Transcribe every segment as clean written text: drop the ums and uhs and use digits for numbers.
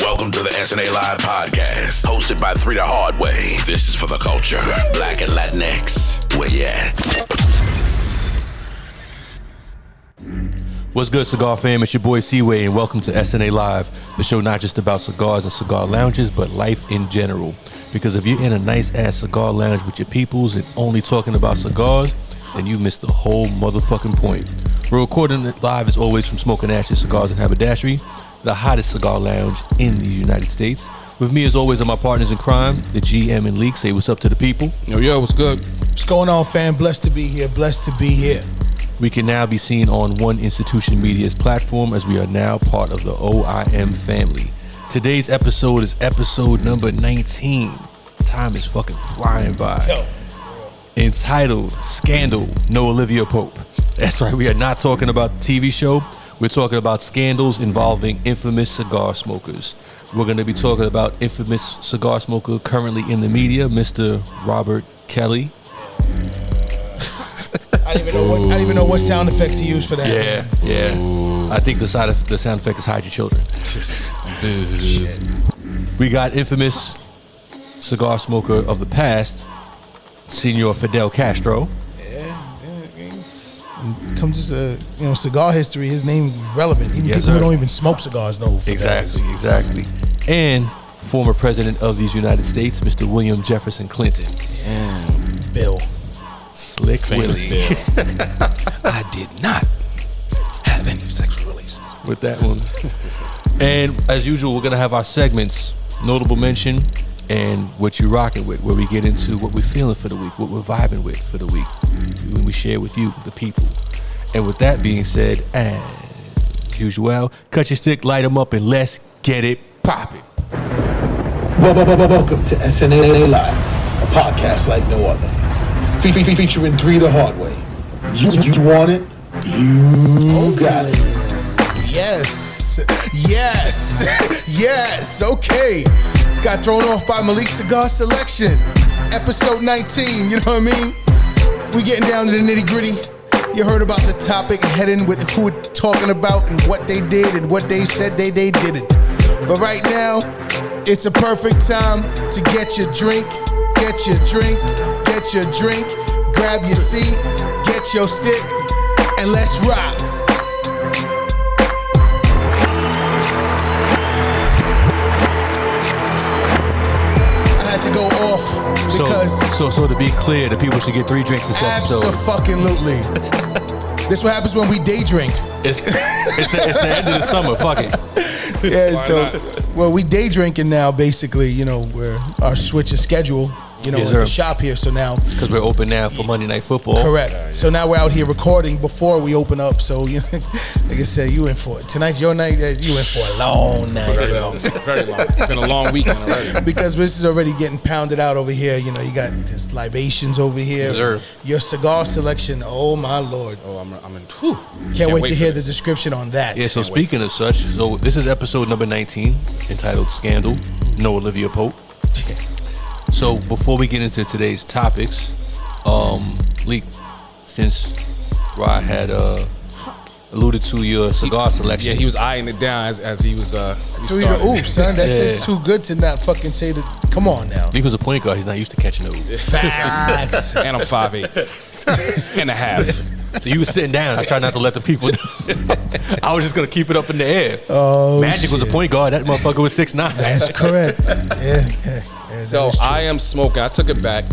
Welcome to the SNA Live podcast, hosted by Three the Hard Way. This is for the culture. Black and Latinx. Where you at? What's good, Cigar fam? It's your boy Seaway, and welcome to SNA Live, the show not just about cigars and cigar lounges, but life in general. Because if you're in a nice-ass cigar lounge with your peoples and only talking about cigars, then you missed the whole motherfucking point. We're recording it live, as always, from Smoking Ashes Cigars and Haberdashery, the hottest cigar lounge in the United States. With me, as always, are my partners in crime, the GM and Leak. Say what's up to the people. Yo, what's good? What's going on, fam? Blessed to be here. Blessed to be here. We can now be seen on One Institution Media's platform, as we are now part of the OIM family. Today's episode is episode number 19. Time is fucking flying by. Yo. Entitled Scandal, No Olivia Pope. That's right, we are not talking about the TV show. We're talking about scandals involving infamous cigar smokers. We're going to be talking about infamous cigar smoker currently in the media, Mr. Robert Kelly. I didn't even know what sound effect to use for that. Yeah. I think the sound effect is hide your children. Shit. We got infamous cigar smoker of the past, Senor Fidel Castro. Comes cigar history. His name relevant. Even people who don't even smoke cigars know. Exactly. And former president of these United States, Mr. William Jefferson Clinton. Bill. Slick Famous Willie. Bill. I did not have any sexual relations With that one. And as usual, we're going to have our segments, notable mention, and what you rocking with, where we get into what we're feeling for the week, what we're vibing with for the week, when we share with you, the people. And with that being said, as usual, cut your stick, light them up, and let's get it popping. Welcome to SNA Live, a podcast like no other. Featuring Three the Hard Way. You want it? You got it. Yes. Okay. Got thrown off by Malik's cigar selection. Episode 19, you know what I mean? We getting down to the nitty gritty. You heard about the topic, heading with who we're talking about and what they did and what they said they didn't. But right now, it's a perfect time to get your drink, grab your seat, get your stick, and let's rock. To go off because so to be clear, the people should get 3 drinks this episode. Absolutely. This what happens when we day drink. It's the end of the summer. Fuck it. Yeah. Well, we day drinking now. Basically, we're our switch of schedule. At the shop here. So now, because we're open now for Monday Night Football. Correct. So now we're out here recording before we open up. So like I said, you in for it. Tonight's your night. You in for a long night. Very long. It's been a long weekend already. Because this is already getting pounded out over here. You got this libations over here. Yes, sir. Your cigar selection. Oh my Lord. Oh, I'm in. Whew. Can't wait to hear the description on that. Yeah. So speaking of such, so this is episode number 19, entitled "Scandal, No Olivia Pope." Yeah. So before we get into today's topics, Leak, since Rod had alluded to your cigar selection. Yeah, he was eyeing it down as he was. Oops, son, that's just too good to not fucking say that. Come on now. Leak was a point guard. He's not used to catching those. Facts. And I'm 5'8" and a half. So you was sitting down. I tried not to let the people know. I was just going to keep it up in the air. Oh, Magic was a point guard. That motherfucker was 6'9". That's correct. Yeah. So I am smoking. I took it back.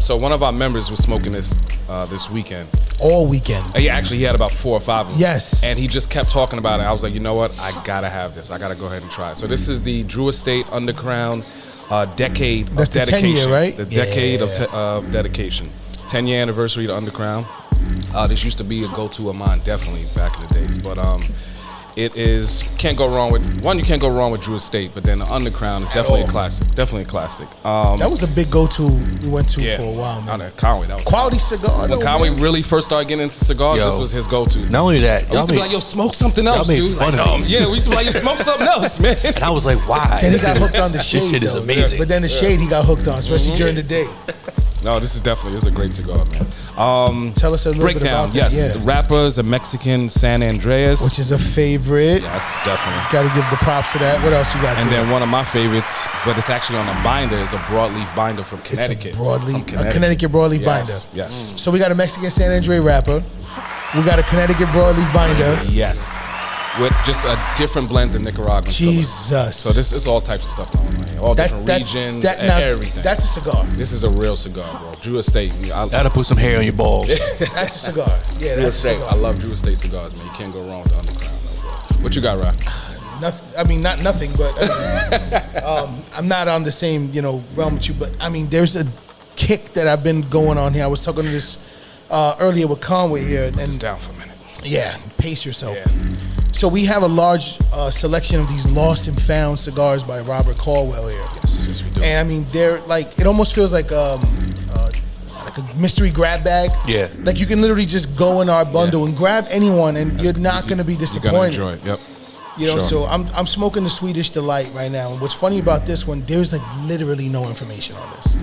So one of our members was smoking this weekend. All weekend. He had about 4 or 5 of them. Yes. And he just kept talking about it. I was like, you know what? I gotta have this. I gotta go ahead and try it. So this is the Drew Estate Underground decade of dedication. That's the 10-year, right? The decade of dedication. 10-year anniversary to Underground. This used to be a go-to of mine, definitely back in the days. But it is you can't go wrong with Drew Estate, but then the Underground is definitely a classic. That was a big go-to we went to for a while, man. Conway, that was quality cigar. When Conway really first started getting into cigars, this was his go-to. Not only that, I used to be like, yo, smoke something else, dude. Fun of me. Yeah, we used to be like, yo, smoke something else, man. And I was like, why? Then he got hooked on the shade. This shit is though. amazing. But then the shade he got hooked on, especially during the day. No, this is a great cigar, man. Tell us a little bit Breakdown, about that. yes. The wrapper is a Mexican San Andreas. Which is a favorite. Yes, definitely. Got to give the props to that. What else you got And there? then one of my favorites, but it's actually on a binder, is a broadleaf binder from Connecticut. It's a From Connecticut broadleaf binder. Yes. So we got a Mexican San Andre wrapper. We got a Connecticut broadleaf binder. Yes. With just different blends of Nicaraguan Jesus. fillers. So this is all types of stuff going on here. All different regions, everything. That's a cigar. This is a real cigar, bro. Drew Estate. Gotta put some hair on your balls. That's a cigar. Yeah, Drew that's a Estate. cigar. I love Drew Estate cigars, man. You can't go wrong with the Underground, though, bro. What you got, Ryan? Nothing. I mean, not nothing, but I'm not on the same realm with you. But I mean, there's a kick that I've been going on here. I was talking to this earlier with Conway here, and Just down for a minute. yeah, pace yourself. So we have a large selection of these lost and found cigars by Robert Caldwell here. Yes, we do. And I mean, they're like, it almost feels like a mystery grab bag. Yeah. Like you can literally just go in our bundle and grab anyone, and you're not going to be You're disappointed. gonna enjoy it. Yep. Sure. So Sure. I'm smoking the Swedish Delight right now. And what's funny about this one, there's like literally no information on this.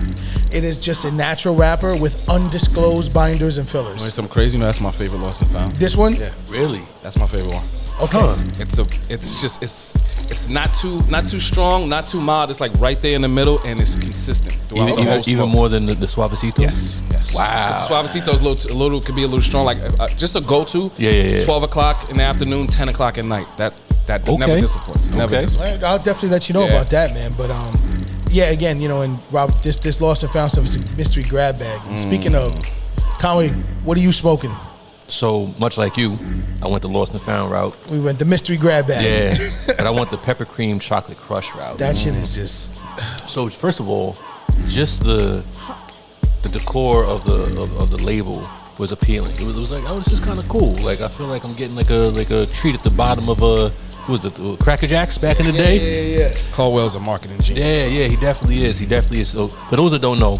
It is just a natural wrapper with undisclosed binders and Wait, fillers. something crazy? That's my favorite lost and found. This one? Yeah, Really? that's my favorite one. Okay. It's not too strong, not too mild. It's like right there in the middle, and it's consistent throughout the whole Even smoke. more than the Suavecito? Yes. Wow. The Suavecito's could be a little strong, like just a go-to. Yeah. 12 o'clock in the afternoon, 10 o'clock at night. That never disappoints. Never Okay. disappoints. I'll definitely let you know Yeah. about that, man. But yeah, again, and Rob, this lost and found stuff is a mystery grab bag. And speaking of, Conway, what are you smoking? So much like you, I went the lost and found route. We went the mystery grab bag. Yeah. And I went the pepper cream chocolate crush route. That shit is just. So first of all, just the decor of the label was appealing. It was like, oh, this is kind of cool. Like I feel like I'm getting like a treat at the bottom of who was it, Cracker Jacks back in the day? Yeah. Caldwell's a marketing genius. Yeah, he definitely is. So for those that don't know,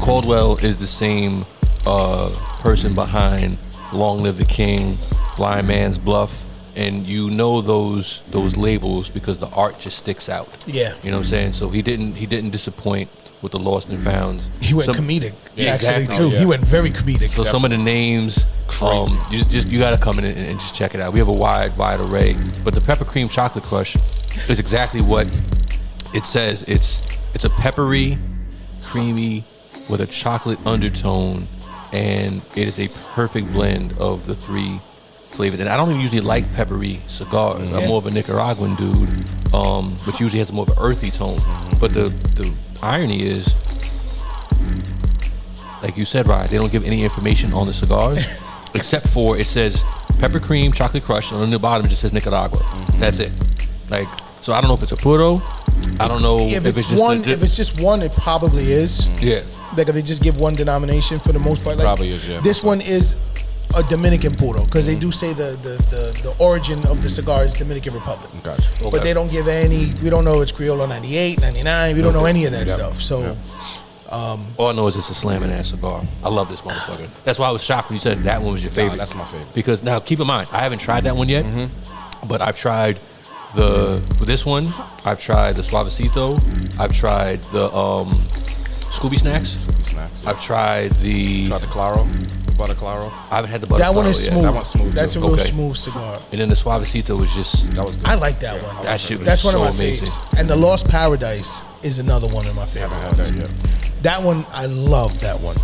Caldwell is the same person behind Long Live the King, Blind Man's Bluff, and you know those labels because the art just sticks out. Yeah. You know what I'm saying? So he didn't disappoint with the Lost and Founds. He went comedic, Yeah, actually, exactly. too. He went very comedic. So some of the names, you got to come in and just check it out. We have a wide array, but the pepper cream chocolate crush is exactly what it says. It's a peppery, creamy with a chocolate undertone, and it is a perfect blend of the three flavors. And I don't even usually like peppery cigars. I'm more of a Nicaraguan dude, which usually has more of an earthy tone. But the irony is, like you said, Ryan, they don't give any information on the cigars, except for it says pepper cream chocolate crush, and on the bottom it just says Nicaragua. That's it. Like, so I don't know if it's a puro. I don't know if it's just one, it probably is. Yeah. Like if they just give one denomination for the most part. Like, Probably is, yeah. This one is a Dominican puro because they do say the origin of the cigar is Dominican Republic. Gotcha. But they don't give any. We don't know it's Criollo 98, 99. We don't know any of that stuff. So. All I know is it's a slamming ass cigar. I love this motherfucker. That's why I was shocked when you said that one was your favorite. That's my favorite. Because now, keep in mind, I haven't tried that one yet, but I've tried this one. I've tried the Suavecito. I've tried the Scooby Snacks. I've tried the Claro, butter Claro. I haven't had the butter. That one Claro is yet. smooth. That one's smooth, That's too. a real Okay. smooth cigar. And then the Suavecito was just That was good. I like that one. that shit was That's one so of my amazing. favorites. And the Lost Paradise is another one of my favorite Haven't had ones. that yet. That one, I love that one.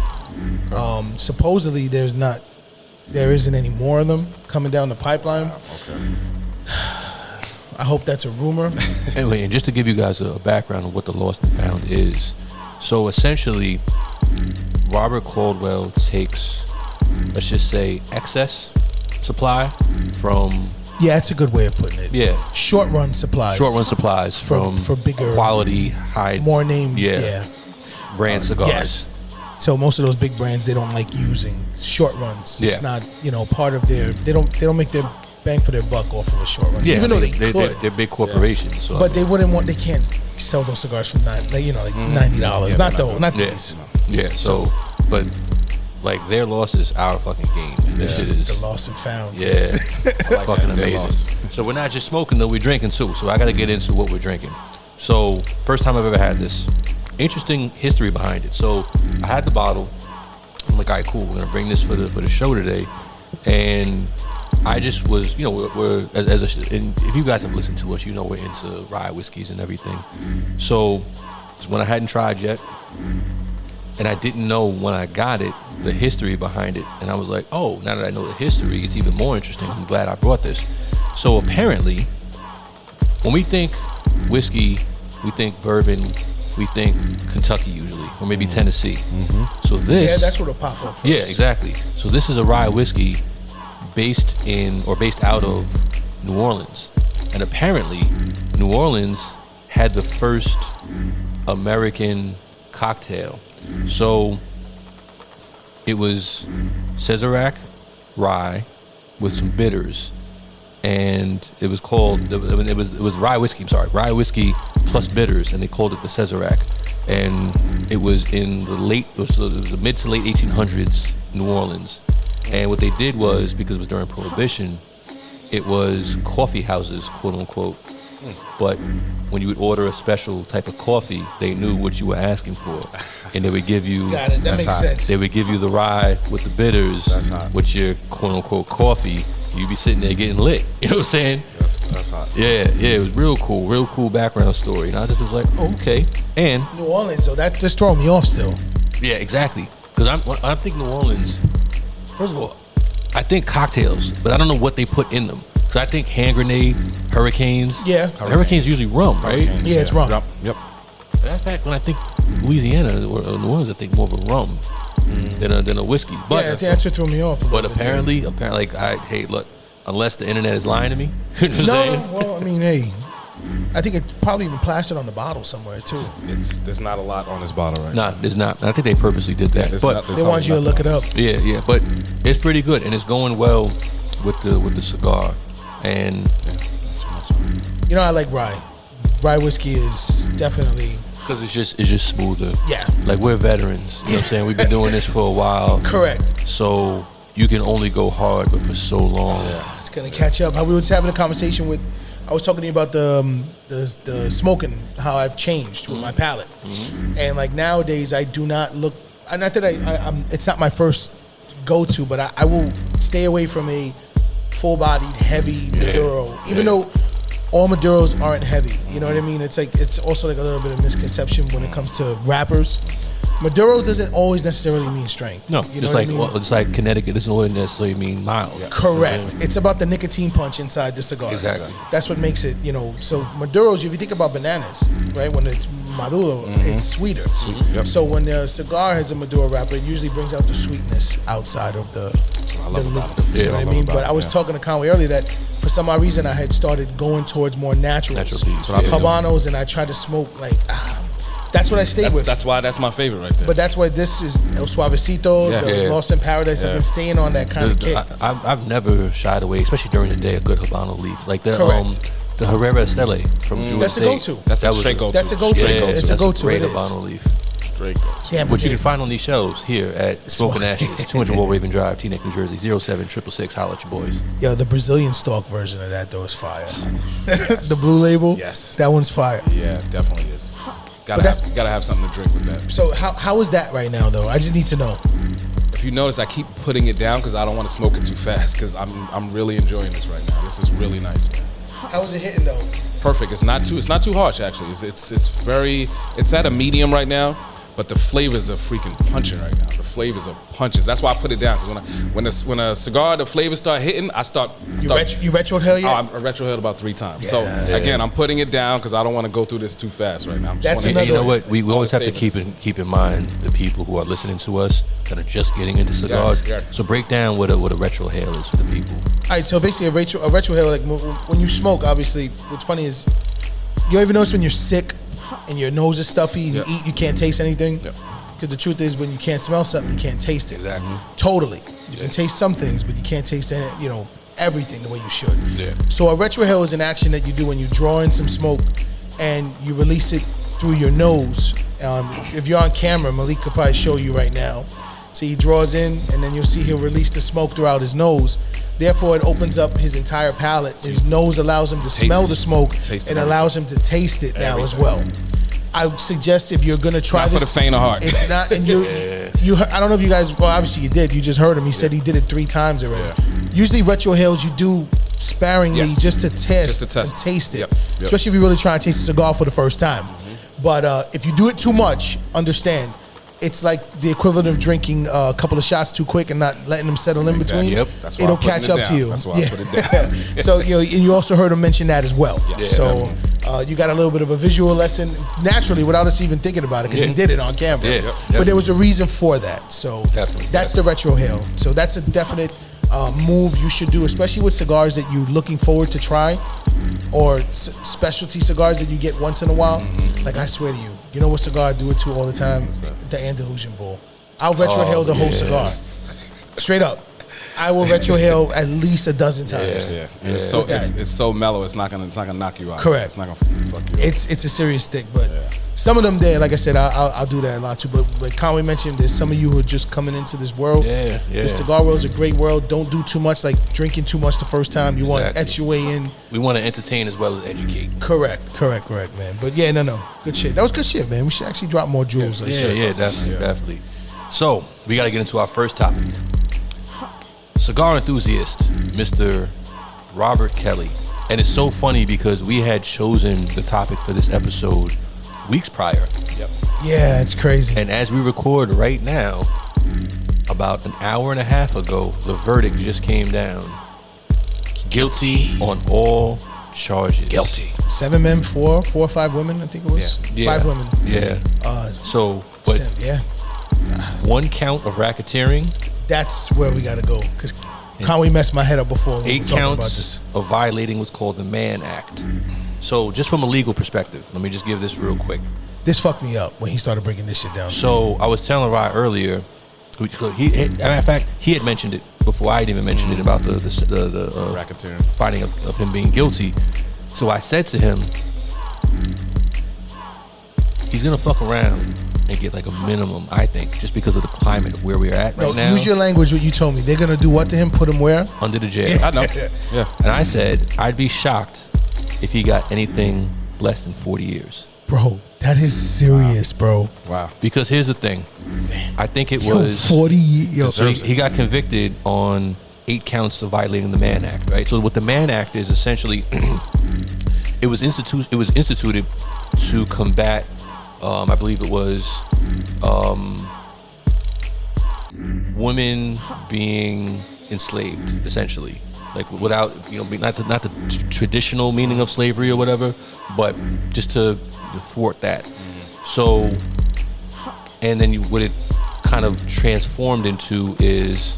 Supposedly, there isn't any more of them coming down the pipeline. Okay. I hope that's a rumor. Anyway, and just to give you guys a background of what the Lost and Found is. So essentially, Robert Caldwell takes, let's just say, excess supply from Yeah, that's a good way of putting it. short Short run supplies. supplies from for bigger, quality, high more name. brand cigars. Yes. So most of those big brands, they don't like using short runs. It's Yeah. not, part of their. They don't make their bang for their buck off of a short run. Yeah, Even though they could. they're big corporations. So But they wouldn't want. They can't sell those cigars for $90. Yeah, not they're those. not Not yeah, these. yeah. So, but like their loss is our fucking game. And this It's is just the lost and found. yeah, fucking that. They're amazing. lost. So we're not just smoking though, we're drinking too. So I got to get into what we're drinking. So first time I've ever had this. interesting history behind it. So I had the bottle. I'm like, all right, cool. We're gonna bring this for the show today, and I just was, we're and if you guys have listened to us, we're into rye whiskeys and everything. So it's when I hadn't tried yet, and I didn't know when I got it the history behind it, and I was like, oh, now that I know the history, it's even more interesting. I'm glad I brought this. So apparently, when we think whiskey, we think bourbon, we think Kentucky usually, or maybe Tennessee. So this, yeah, that's what'll pop up first. Yeah, exactly. So this is a rye whiskey based out of New Orleans, and apparently New Orleans had the first American cocktail. So it was Sazerac rye with some bitters, and it was called it was rye whiskey. I'm sorry, rye whiskey plus bitters, and they called it the Sazerac. And it was in the mid to late 1800s New Orleans. And what they did was, because it was during Prohibition, it was coffee houses, quote unquote. But when you would order a special type of coffee, they knew what you were asking for, and they would give you. Got it. That makes sense. They would give you the rye with the bitters, with your quote unquote coffee. You'd be sitting there getting lit. You know what I'm saying? That's hot. Yeah. It was real cool background story. And I just was like, oh, okay. And New Orleans, though, that just throwing me off still. yeah, exactly. Because I think New Orleans. First of all, I think cocktails, but I don't know what they put in them. So I think hand grenade, hurricanes. Yeah. Hurricanes usually rum, right? Yeah, it's rum. Yep. In fact, when I think Louisiana or New Orleans, I think more of a rum than a whiskey. But Yeah, I think that's what threw me off. but apparently, like, hey, look, unless the internet is lying to me, you know what I'm saying? Well, I mean, hey, I think it's probably even plastered on the bottle somewhere too. There's not a lot on this bottle right now. Nah, there's not. I think they purposely did that. But They want you to look it up. yeah, but it's pretty good, and it's going well with the cigar. And You know, I like rye. Rye whiskey is definitely. because it's just smoother. Yeah. Like, we're veterans. You know what I'm saying? We've been doing this for a while. Correct. So you can only go hard, but for so long. It's gonna catch up. How we were just having a conversation with. I was talking to you about the smoking, how I've changed with my palate, and like nowadays I do not look. Not that I'm. It's not my first go-to, but I will stay away from a full-bodied heavy Maduro, even though all Maduros aren't heavy. You know what I mean? It's like it's also like a little bit of misconception when it comes to wrappers. Maduros doesn't always necessarily mean strength. No, you know just what like I mean? just like Connecticut doesn't always necessarily mean mild. Correct. It's about the nicotine punch inside the cigar. Exactly. That's what makes it, so Maduros, if you think about bananas, right, when it's Maduro, it's sweeter. Yep. So when the cigar has a Maduro wrapper, it usually brings out the sweetness outside of the leaf. You know what I mean? But I was talking to Conway earlier that for some odd reason I had started going towards more naturals. Natural teas. Habanos, and I tried to smoke like, that's what I stayed with. That's why that's my favorite right there. But that's why this is El Suavecito, the Lost in Paradise. I've been staying on that kind of kick. I've never shied away, especially during the day, a good Habano leaf. Like the Herrera Estelle from Drew That's a Estate. go-to. That's a straight go-to. That's a go-to. It's a go-to. Great It is. Habano leaf. Straight go-to. Yeah, Which you can find on these shelves here at Smoke and Ashes, 200 Wall Raven Drive, Teaneck, New Jersey, 07666. Holla at your boys. Yo, the Brazilian stalk version of that though is fire. The blue label, Yes. that one's fire. Yeah, definitely is. Gotta have something to drink with that. So how is that right now though? I just need to know. If you notice, I keep putting it down because I don't want to smoke it too fast because I'm really enjoying this right now. This is really nice, man. How is it hitting though? Perfect. It's not too harsh actually. It's at a medium right now, but the flavors are freaking punching right now. The flavors are punches. That's why I put it down because when a cigar, the flavors start hitting, I start. You retroed hell yet? I retrohaled about 3 times. So again, I'm putting it down because I don't want to go through this too fast right now. You know what? We always have to keep in mind the people who are listening to us that are just getting into cigars. So break down what a retrohale is for the people. All right, so basically a retrohale, like when you smoke, obviously, what's funny is you ever notice when you're sick and your nose is stuffy and you eat, you can't taste anything? Because the truth is, when you can't smell something, you can't taste it. Exactly. Totally. You can taste some things, but you can't taste everything the way you should. Yeah. So a retrohale is an action that you do when you draw in some smoke and you release it through your nose. If you're on camera, Malik could probably show you right now. So he draws in, and then you'll see he'll release the smoke throughout his nose. Therefore, it opens up his entire palate. His nose allows him to smell the smoke and allows him to taste it now as well. I would suggest if you're gonna try Not this, for the faint of heart. it's not. And you. I don't know if you guys. Well, obviously you did. You just heard him. He said he did it 3 times already. Yeah. Usually retrohales you do sparingly just to test, Just to test. and taste it. Yep. Especially if you're really trying to taste a cigar for the first time. But if you do it too much, understand. It's like the equivalent of drinking a couple of shots too quick and not letting them settle in between. Yep. That's why It'll I'm putting catch it up down. to you. That's why I put it down. So and you also heard him mention that as well. Yeah, So you got a little bit of a visual lesson naturally without us even thinking about it because he did it on camera. Yeah, yep. But there was a reason for that. So Definitely. that's the retro hail. So that's a definite move you should do, especially with cigars that you're looking forward to try, or specialty cigars that you get once in a while. Like I swear to you, you know what cigar I do it to all the time? The Andalusian Bull. I'll retrohale the whole cigar. Straight up. I will retrohale at least a dozen times. Yeah. And it's so mellow. It's not gonna knock you out. Correct. It's not gonna fuck you up. It's a serious stick, but some of them there, like I said, I'll do that a lot too. But like Conway mentioned, there's some of you who are just coming into this world. Yeah. The cigar world is a great world. Don't do too much, like drinking too much the first time. You want to etch your way in. We want to entertain as well as educate. Correct, man. But yeah, no, good shit. That was good shit, man. We should actually drop more jewels. Definitely. So we got to get into our first topic. Cigar enthusiast, Mr. Robert Kelly. And it's so funny because we had chosen the topic for this episode weeks prior. Yep. Yeah, it's crazy. And as we record right now, about an hour and a half ago, the verdict just came down. Guilty on all charges. Guilty. 7 men, 4 or 5 women, I think it was. Yeah. 5 women. Yeah. But Yeah. 1 count of racketeering, That's where we got to go. Because Conway messed my head up before. when we 8 were talking about counts this. of violating what's called the Mann Act. So just from a legal perspective, let me just give this real quick. This fucked me up when he started breaking this shit down. So I was telling Ryan earlier, as a matter of fact, he had mentioned it before I had even mentioned it about the Racketeering. finding of him being guilty. So I said to him, he's gonna fuck around and get like a minimum, I think, just because of the climate of where we're at right now. Use your language, what you told me. They're going to do what to him? Put him where? Under the jail. I know. Yeah. And I said, I'd be shocked if he got anything less than 40 years. Bro, that is serious, bro. Wow. Because here's the thing. I think it was 40 years. So he got convicted on 8 counts of violating the Mann Act, right? So what the Mann Act is essentially, it was instituted to combat, I believe it was, women being enslaved, essentially, like without, not the traditional meaning of slavery or whatever, but just to thwart that. So, and then what it kind of transformed into is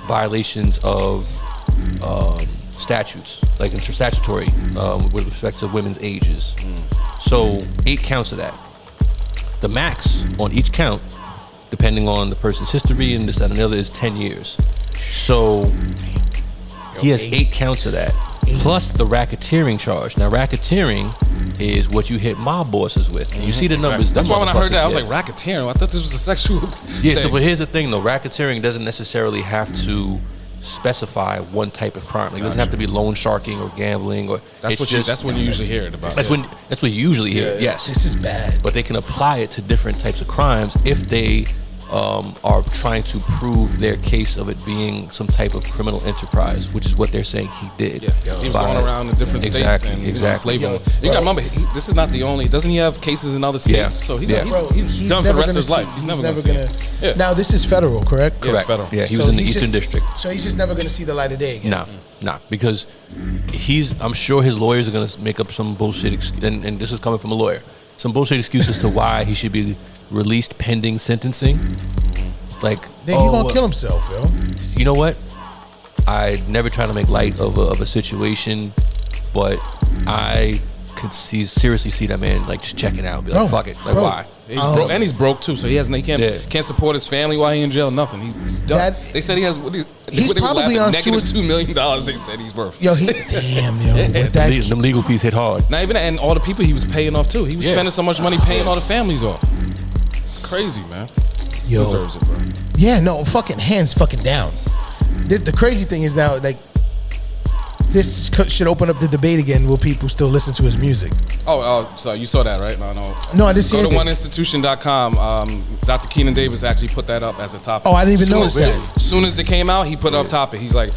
violations of statutes, like statutory, with respect to women's ages. So 8 counts of that. The max on each count, depending on the person's history and this, that, and the other, is 10 years. So he has 8 counts of that, plus the racketeering charge. Now, racketeering is what you hit mob bosses with. And you see the numbers. That's why when I heard that, I was yeah. like, racketeering? I thought this was a sexual Yeah, thing. so but here's the thing though, racketeering doesn't necessarily have to specify one type of crime. Like, it doesn't have to be loan sharking or gambling or That's when you usually hear it about. That's what you usually hear. Yeah. Yes. This is bad. But they can apply it to different types of crimes if they are trying to prove their case of it being some type of criminal enterprise, which is what they're saying he did. Yeah, 'cause he was going around in different states and enslaving them. You got to remember, this is not the only. Doesn't he have cases in other states? Yeah. So he's He's done for never the rest gonna of his see- life. He's never going to see it. Yeah. Now, this is federal, correct? Yeah, it's federal. Yeah, he So was in the he's Eastern just- District. So he's just never going to see the light of day again. Nah, because I'm sure his lawyers are gonna make up some bullshit, and this is coming from a lawyer, some bullshit excuse as to why he should be released pending sentencing. Like, Then he going to kill himself, yo. you know what? I never try to make light of a situation, but I could seriously see that man like just checking out, be like, Bro, fuck it, like bro. why? He's broke, and he's broke too, so he can't support his family while he's in jail. Nothing. He's done. They said he has. He's probably on negative suicide- $2 million. They said he's worth. Yo, damn, yo. With that, Them legal fees hit hard. Not even that, and all the people he was paying off too. He was spending so much money paying all the families off. It's crazy, man. yo. Deserves it, bro. Yeah, no, fucking hands fucking down. The crazy thing is now, like, this should open up the debate again. Will people still listen to his music? So you saw that, right? No, I didn't see Go to anything. oneinstitution.com. Dr. Keenan Davis actually put that up as a topic. Oh, I didn't even notice that. As soon as it came out, he put it up topic. He's like,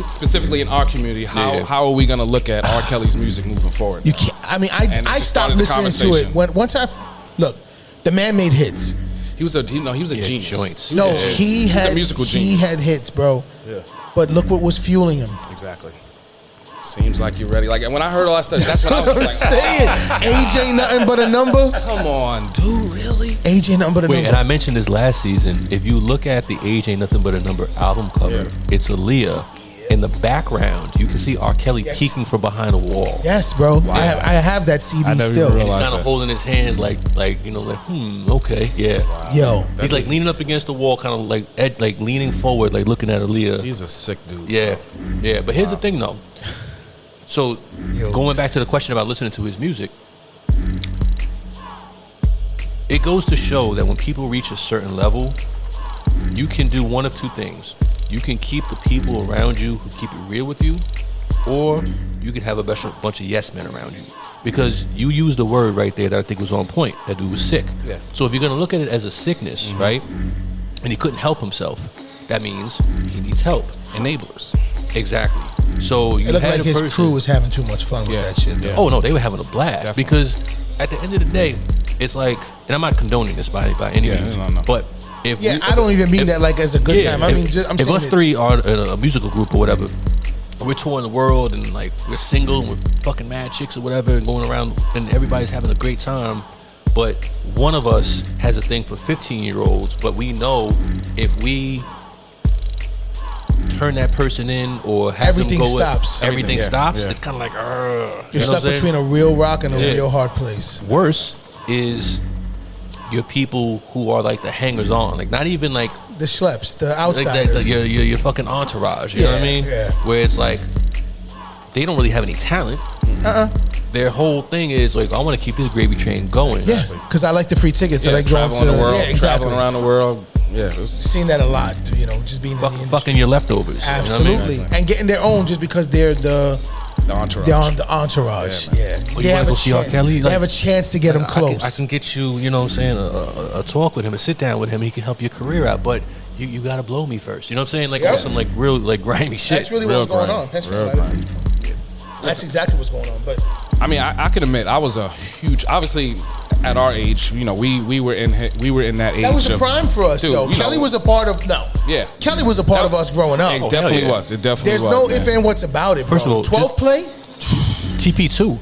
specifically in our community, how are we going to look at R. Kelly's music moving forward? You can't. I mean, I just stopped started the listening to it once I look. The man made hits. He was a genius. Joints. No, He he was a had musical he genius. had hits, bro. Yeah. But look what was fueling him. Exactly. Seems like you're ready. Like, and when I heard all that stuff, that's when I was like, saying. Age ain't nothing but a number. come on, dude, really? Age ain't nothing but a Wait, number. and I mentioned this last season. If you look at the Age Ain't Nothing But a Number album cover, it's Aaliyah. In the background, you can see R. Kelly peeking from behind a wall. Yes, bro. I have that CD I never still. even He's realized kind of holding his hands like okay, yeah. Wow. Yo, He's like leaning up against the wall, kind of like leaning forward, like looking at Aaliyah. He's a sick dude. Yeah. But here's the thing, though. So going back to the question about listening to his music, it goes to show that when people reach a certain level, you can do one of two things. You can keep the people around you who keep it real with you, or you can have a bunch of yes men around you. Because you used the word right there that I think was on point. That dude was sick. Yeah. So if you're gonna look at it as a sickness, right, and he couldn't help himself, that means he needs help. Enablers. Exactly. So you it looked had like a his person, crew was having too much fun with Yeah. that shit. Though. Yeah. Oh no, they were having a blast. Definitely. Because at the end of the day, it's like, and I'm not condoning this by any means, no. but if Yeah, I don't even mean that like as a good time. I mean, I'm if saying us it- three are in a musical group or whatever, and we're touring the world and like we're single and we're fucking mad chicks or whatever and going around and everybody's having a great time, but one of us has a thing for 15-year-olds, but we know if we turn that person in or have Everything them go stops. everything Yeah, stops. yeah. It's kind of like You're stuck between a real rock and a real hard place. Worse is your people who are like the hangers on, like not even like The schleps, the like outsiders. your fucking entourage. You know what I mean? Yeah. Where it's like they don't really have any talent. Their whole thing is like, I want to keep this gravy train going. Yeah, because I like the free tickets. I like going to traveling the world, yeah, exactly. traveling around the world. Yeah, it was Seen that a lot. You know, just being in the industry. Fucking your leftovers. Absolutely, You know what I mean? and getting their own just because they're the entourage. they're on the entourage. Yeah, Yeah, Oh, you wanna go see R. Kelly? They Like- have a chance to get him close. I can get you, you know what I'm saying, a talk with him, a sit down with him. He can help your career out, but you got to blow me first. You know what I'm saying? Like Yeah. on some like real like grimy shit. That's really Real what's going grind. on. Thanks for Real inviting grind. me. That's exactly what's going on. But I mean, I can admit I was a huge. Obviously, at our age, you know, we were in that age. that was a of- prime for us, Dude, though. you Kelly know, was a part of Yeah. Kelly was a part of us growing up. It definitely hell yeah. was. It definitely There's was. no man. if and what's about it, bro. First of all, 12 play. TP2.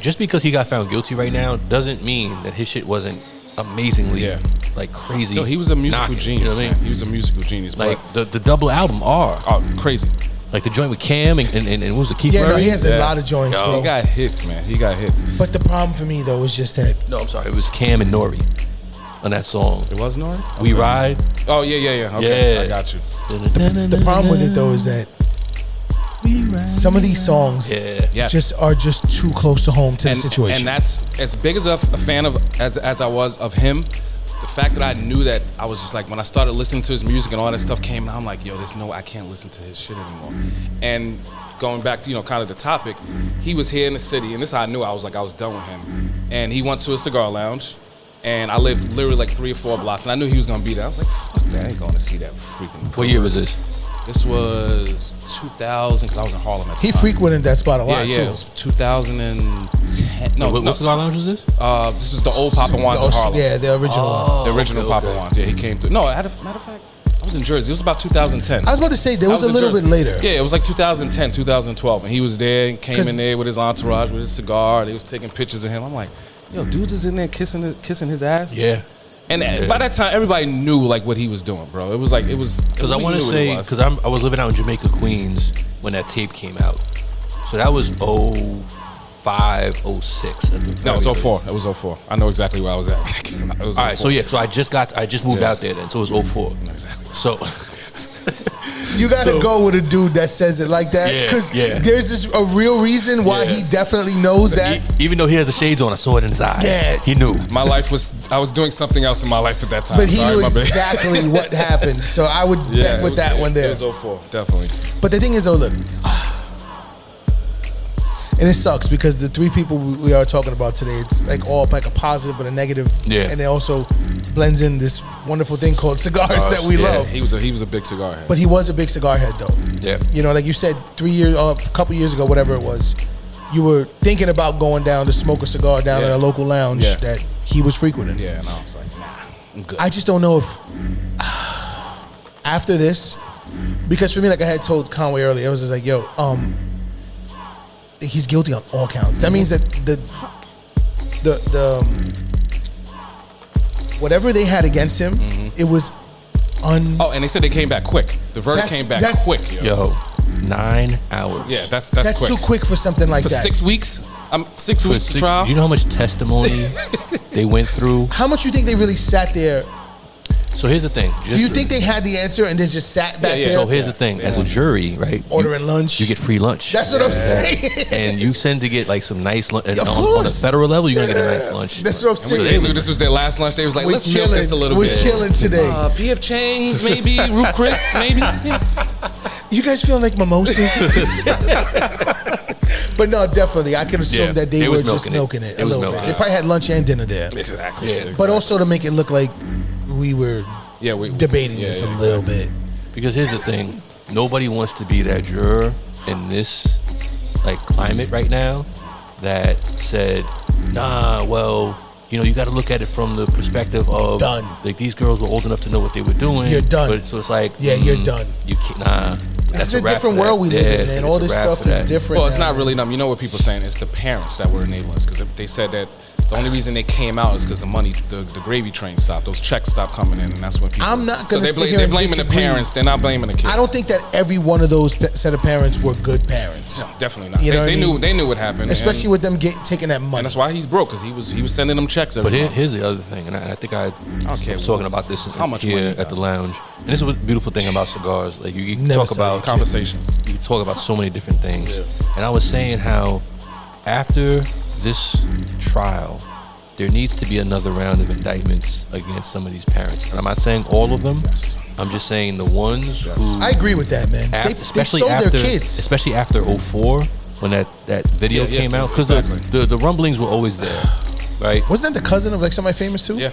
Just because he got found guilty right now doesn't mean that his shit wasn't amazingly like crazy. Yo, he was a musical knocking, genius. You know what I man. mean? He was a musical genius. Like the double album R, crazy. like the joint with Cam and what was it, Keith Yeah, no, Murray? he has a Yes. lot of joints, Yo. bro. He got hits, man. He got hits. But the problem for me though is just that No, I'm sorry, it was Cam and Nori on that song. It was Nori? We Ride. Oh yeah. Okay, Yeah. I got you. the problem with it though is that some of these songs Yes. just are just too close to home to the situation. And that's as big as a fan of as I was of him. The fact that I knew that, I was just like, when I started listening to his music and all that stuff came, I'm like, yo, I can't listen to his shit anymore. And going back to, kind of the topic, he was here in the city, and this I knew I was done with him. And he went to a cigar lounge, and I lived literally like 3 or 4 blocks, and I knew he was gonna be there. I was like, fuck that, I ain't going to see that freaking. What year was this? This was 2000, because I was in Harlem at the he time. frequented that spot a lot Yeah, too. it was 2010. No, What cigar lounge was this? this is the old Papa Juan's in Harlem. Yeah, the original one. The original okay, Papa okay. Juan's. Yeah, he came through. No, matter of fact, I was in Jersey. It was about 2010. I was about to say there was a in little bit Jersey. later. Yeah, it was like 2010, 2012. And he was there and came 'Cause- in there with his entourage, with his cigar. They was taking pictures of him. I'm like, yo, dudes is in there kissing his ass. Yeah. And by that time, everybody knew like what he was doing, bro. It was like, Because I want to say, because I was living out in Jamaica, Queens when that tape came out. So that was 05, 06. At the No, it very was 04. least. It was 04. I know exactly where I was at when it came out. It was All right, 04. so yeah, so I just moved Yeah. out there then, so it was 04. Exactly. So You got to So- go with a dude that says it like that Yeah, because yeah. there's this a real reason why Yeah. he definitely knows that. even though he has the shades on, I saw it in his eyes. Yeah. He knew. I was doing something else in my life at that time. But he Sorry, knew my bad. exactly what happened. So I would bet it with was- that one there. It was 04, definitely. But the thing is, though, look, And it sucks because the three people we are talking about today, it's like all like a positive but a negative. Yeah. And it also blends in this wonderful thing called cigars that we love. He was a big cigar head. But he was a big cigar head though. Yeah. You know, like you said, a couple years ago, whatever it was, you were thinking about going down to smoke a cigar down at a local lounge that he was frequenting. Yeah, and I was like, nah, I'm good. I just don't know if after this, because for me, like I had told Conway earlier, I was just like, yo, he's guilty on all counts. That means that the whatever they had against him, it was Oh, and they said they came back quick. The verdict came back quick. Yo, 9 hours. Yeah, that's that's quick. too quick for something like For that. 6 weeks? 6 weeks of trial? You know how much testimony they went through? How much you think they really sat there? So here's the thing. Do you think they had the answer and they just sat back there? So here's the thing. As a jury, right? Ordering lunch. You get free lunch. That's what I'm saying. And you tend to get like some nice lunch. Of On a course. federal level, you're going to get a nice lunch. That's what I'm So saying. this was their last lunch. They was like, We're let's milk this a little bit. We're chilling today. PF Chang's, maybe. Roof Chris, maybe. You guys feeling like mimosas? But no, definitely. I can assume that they were just milking it a little bit. They probably had lunch and dinner there. Exactly. Yeah, But also to make it look like we were debating this a little bit. Because here's the thing. Nobody wants to be that juror in this like climate right now that said, nah, well, you know, you got to look at it from the perspective of Done. Like these girls were old enough to know what they were doing. You're done. But so it's like, you're done. You can't, nah. It's a different world we live in, man. All this stuff is different. Well, it's now, not really dumb. You know what people are saying? It's the parents that were enablers because they said that the only reason they came out is because the money, the gravy train stopped. Those checks stopped coming in, and that's when people. I'm not going to sit here they're and blaming disagree. the parents. They're not blaming the kids. I don't think that every one of those set of parents were good parents. No, definitely not. You know They knew what happened, especially with them taking that money. And that's why he's broke because he was sending them checks every month. Here's the other thing, and I think I was talking about this how much here money at the lounge. And this is the beautiful thing about cigars. Like you can talk about conversations. You can talk about so many different things. And I was saying how after this trial, there needs to be another round of indictments against some of these parents. And I'm not saying all of them. Yes. I'm just saying the ones who... I agree with that, man. They sold their kids. Especially after 2004, when that video came out. Because the rumblings were always there, right? Wasn't that the cousin of like somebody famous too? Yeah.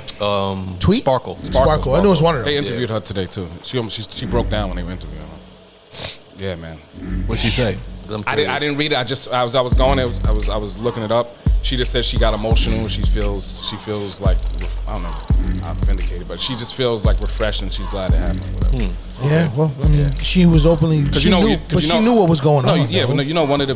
Tweet? Sparkle. Sparkle. I know it was one of them. They interviewed her today too. She broke down when they were interviewing her. Yeah, man. What'd she say? I didn't read it. I was looking it up. She just said she got emotional. She feels like, I don't know, not vindicated, but she just feels like refreshed and she's glad it happened. Whatever. Yeah, well, I mean, she was openly. She knew what was going on. Yeah, but no, one of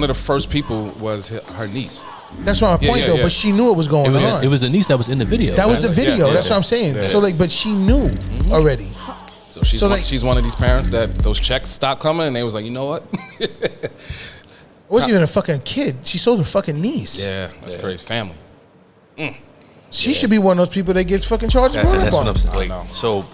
the first people was her niece. That's my point, though. But she knew what was going on. It was the niece that was in the video. That was the video. Yeah, That's what I'm saying. Yeah. So like, but she knew already. So she's one of these parents that those checks stopped coming, and they was like, you know what? It wasn't even a fucking kid. She sold her fucking niece. Yeah, that's crazy. Family. She should be one of those people that gets fucking charged for that's what I'm saying. Like, so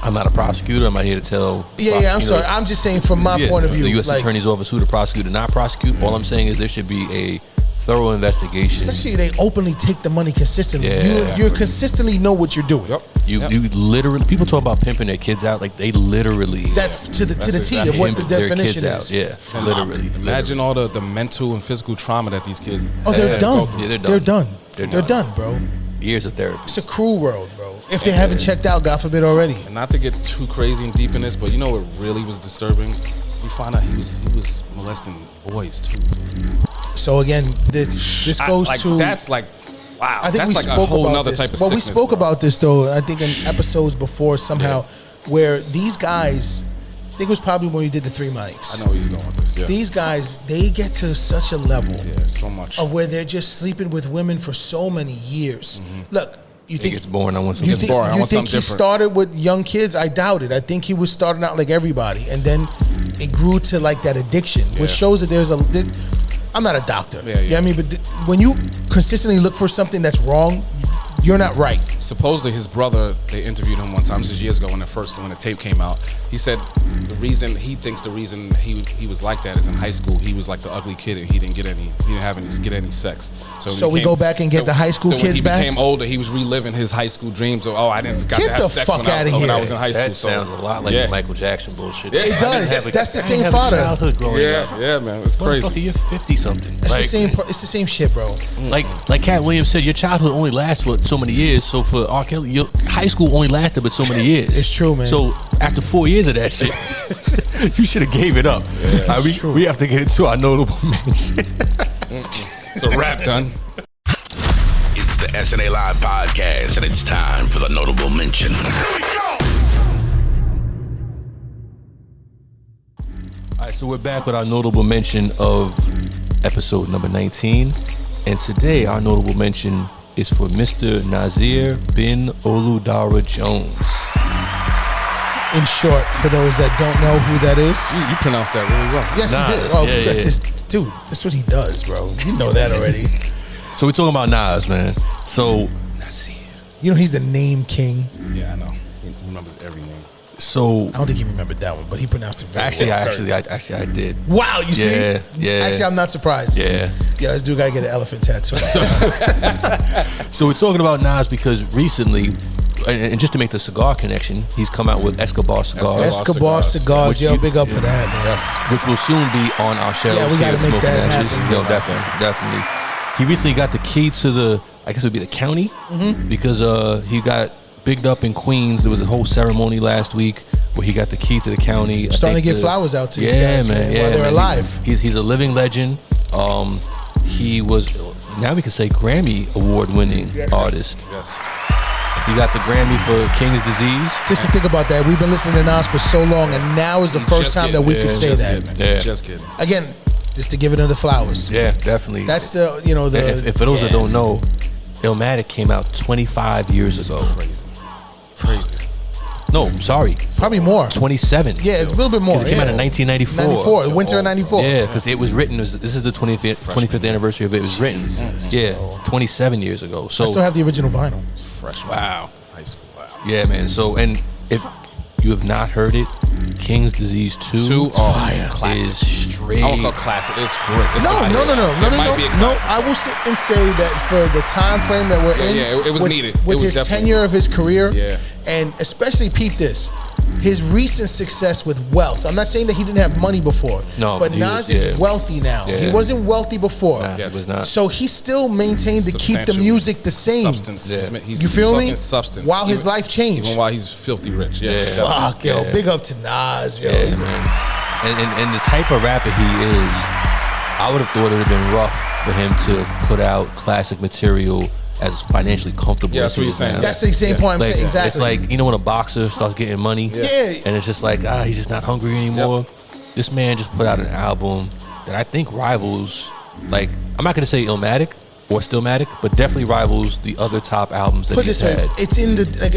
I'm not a prosecutor. I'm not here to tell. I'm sorry. I'm just saying from my point of view. The U.S. Attorney's Office who to prosecute and not prosecute. All I'm saying is there should be a thorough investigation. Especially they openly take the money consistently. Yeah, you consistently know what you're doing. Yep. You literally, people talk about pimping their kids out, like they literally that to the T of what the definition is. Yeah, literally. Imagine all the mental and physical trauma that these kids. Oh, they're done. Yeah, they're done. They're done, bro. Years of therapy. It's a cruel world, bro. If they haven't checked out, God forbid already. And not to get too crazy and deep in this, but you know what really was disturbing? We found out he was molesting boys too. So again, this goes to that's like. Wow, I think that's we like spoke a whole about nother this. type of Well, we sickness, spoke bro. about this though. I think in episodes before somehow, where these guys, I think it was probably when we did the 3 mics. I know where you're going with this. Yeah. These guys, they get to such a level So much of where they're just sleeping with women for so many years. Look, you think it's boring. I want something. It's boring. I want something he different. started with young kids? I doubt it. I think he was starting out like everybody, and then it grew to like that addiction, which shows that there's I'm not a doctor. Yeah. I mean, but when you consistently look for something that's wrong, you're not right. Supposedly his brother, they interviewed him one time, this is years ago when the tape came out. He said the reason he he was like that is in high school he was like the ugly kid and he didn't get any sex. So we go back and get the high school kids back? When he became older, he was reliving his high school dreams of, I didn't got to have sex when I was in high school. That sounds a lot like the Michael Jackson bullshit. It does. That's the same fodder. Childhood growing up. Yeah, man, it's crazy. You're 50 something. It's the same shit, bro. Like Cat Williams said, your childhood only lasts for so many years. So for R. Kelly, your high school only lasted but so many years. It's true, man. So after 4 years of that shit, you should have gave it up. Yeah, we have to get into our notable mention. It's a wrap, done. It's the SNA Live podcast, and it's time for the notable mention. Here we go! All right, so we're back with our notable mention of episode number 19. And today, our notable mention is for Mr. Nazir bin Oludara Jones. In short, for those that don't know who that is. You pronounced that really well. Yes, he did. Oh, dude, that's what he does, bro. You know that already. So we're talking about Nas, man. So, Nazir. You know he's the name king. Yeah, I know. He remembers every name. So I don't think he remembered that one, but he pronounced it very well. Actually, I did. Wow, you see? Yeah. Actually, I'm not surprised. Yeah, this dude gotta get an elephant tattoo. So we're talking about Nas because recently, and just to make the cigar connection, he's come out with Escobar Cigars. Escobar Cigars, yo, big up for that, man. Yes. Which will soon be on our show. Yeah, we gotta make that happen. Yo, definitely. He recently got the key to the, I guess it would be the county, because he got bigged up in Queens. There was a whole ceremony last week where he got the key to the county. Starting to get flowers out to these guys, man, while they're alive. He's a living legend. He was, now we can say, Grammy award-winning artist. Yes. He got the Grammy for King's Disease. Just to think about that, we've been listening to Nas for so long, and now is the first time that we could say that. Just kidding. Again, just to give it the flowers. Yeah, definitely. That's the, the... If for those that don't know, Illmatic came out 25 years ago. Crazy. No, I'm sorry. Probably more. 27. Yeah, it's a little bit more. It came out in 1994. 94, the winter of 94. Yeah, because it was written, this is the 25th anniversary of it was written. Yeah, 27 years ago. So I still have the original vinyl. Fresh. Wow. High school. Wow. Yeah, man. So, and if you have not heard it, King's Disease 2 is straight. I won't call it classic. It's great. No. I will sit and say that for the time frame that we're in, it was needed. With his tenure of his career, Yeah. and especially peep this, his recent success with wealth. I'm not saying that he didn't have money before, but Nas is wealthy now. Yeah. He wasn't wealthy before. Nah, he was not. So he still maintained to keep the music the same. Substance. Yeah. He's You feel me? Substance. While his life changed. Even while he's filthy rich. Yeah. Fuck, yo. Big up to Nas, yo. Yeah, man. And the type of rapper he is, I would have thought it would have been rough for him to put out classic material as financially comfortable. Yeah, that's what you're saying. That's the same point I'm saying. Exactly. It's like, when a boxer starts getting money, and it's just like, he's just not hungry anymore. Yep. This man just put out an album that I think rivals, like, I'm not gonna say Illmatic or Stillmatic, but definitely rivals the other top albums that he's had. It's in the, like,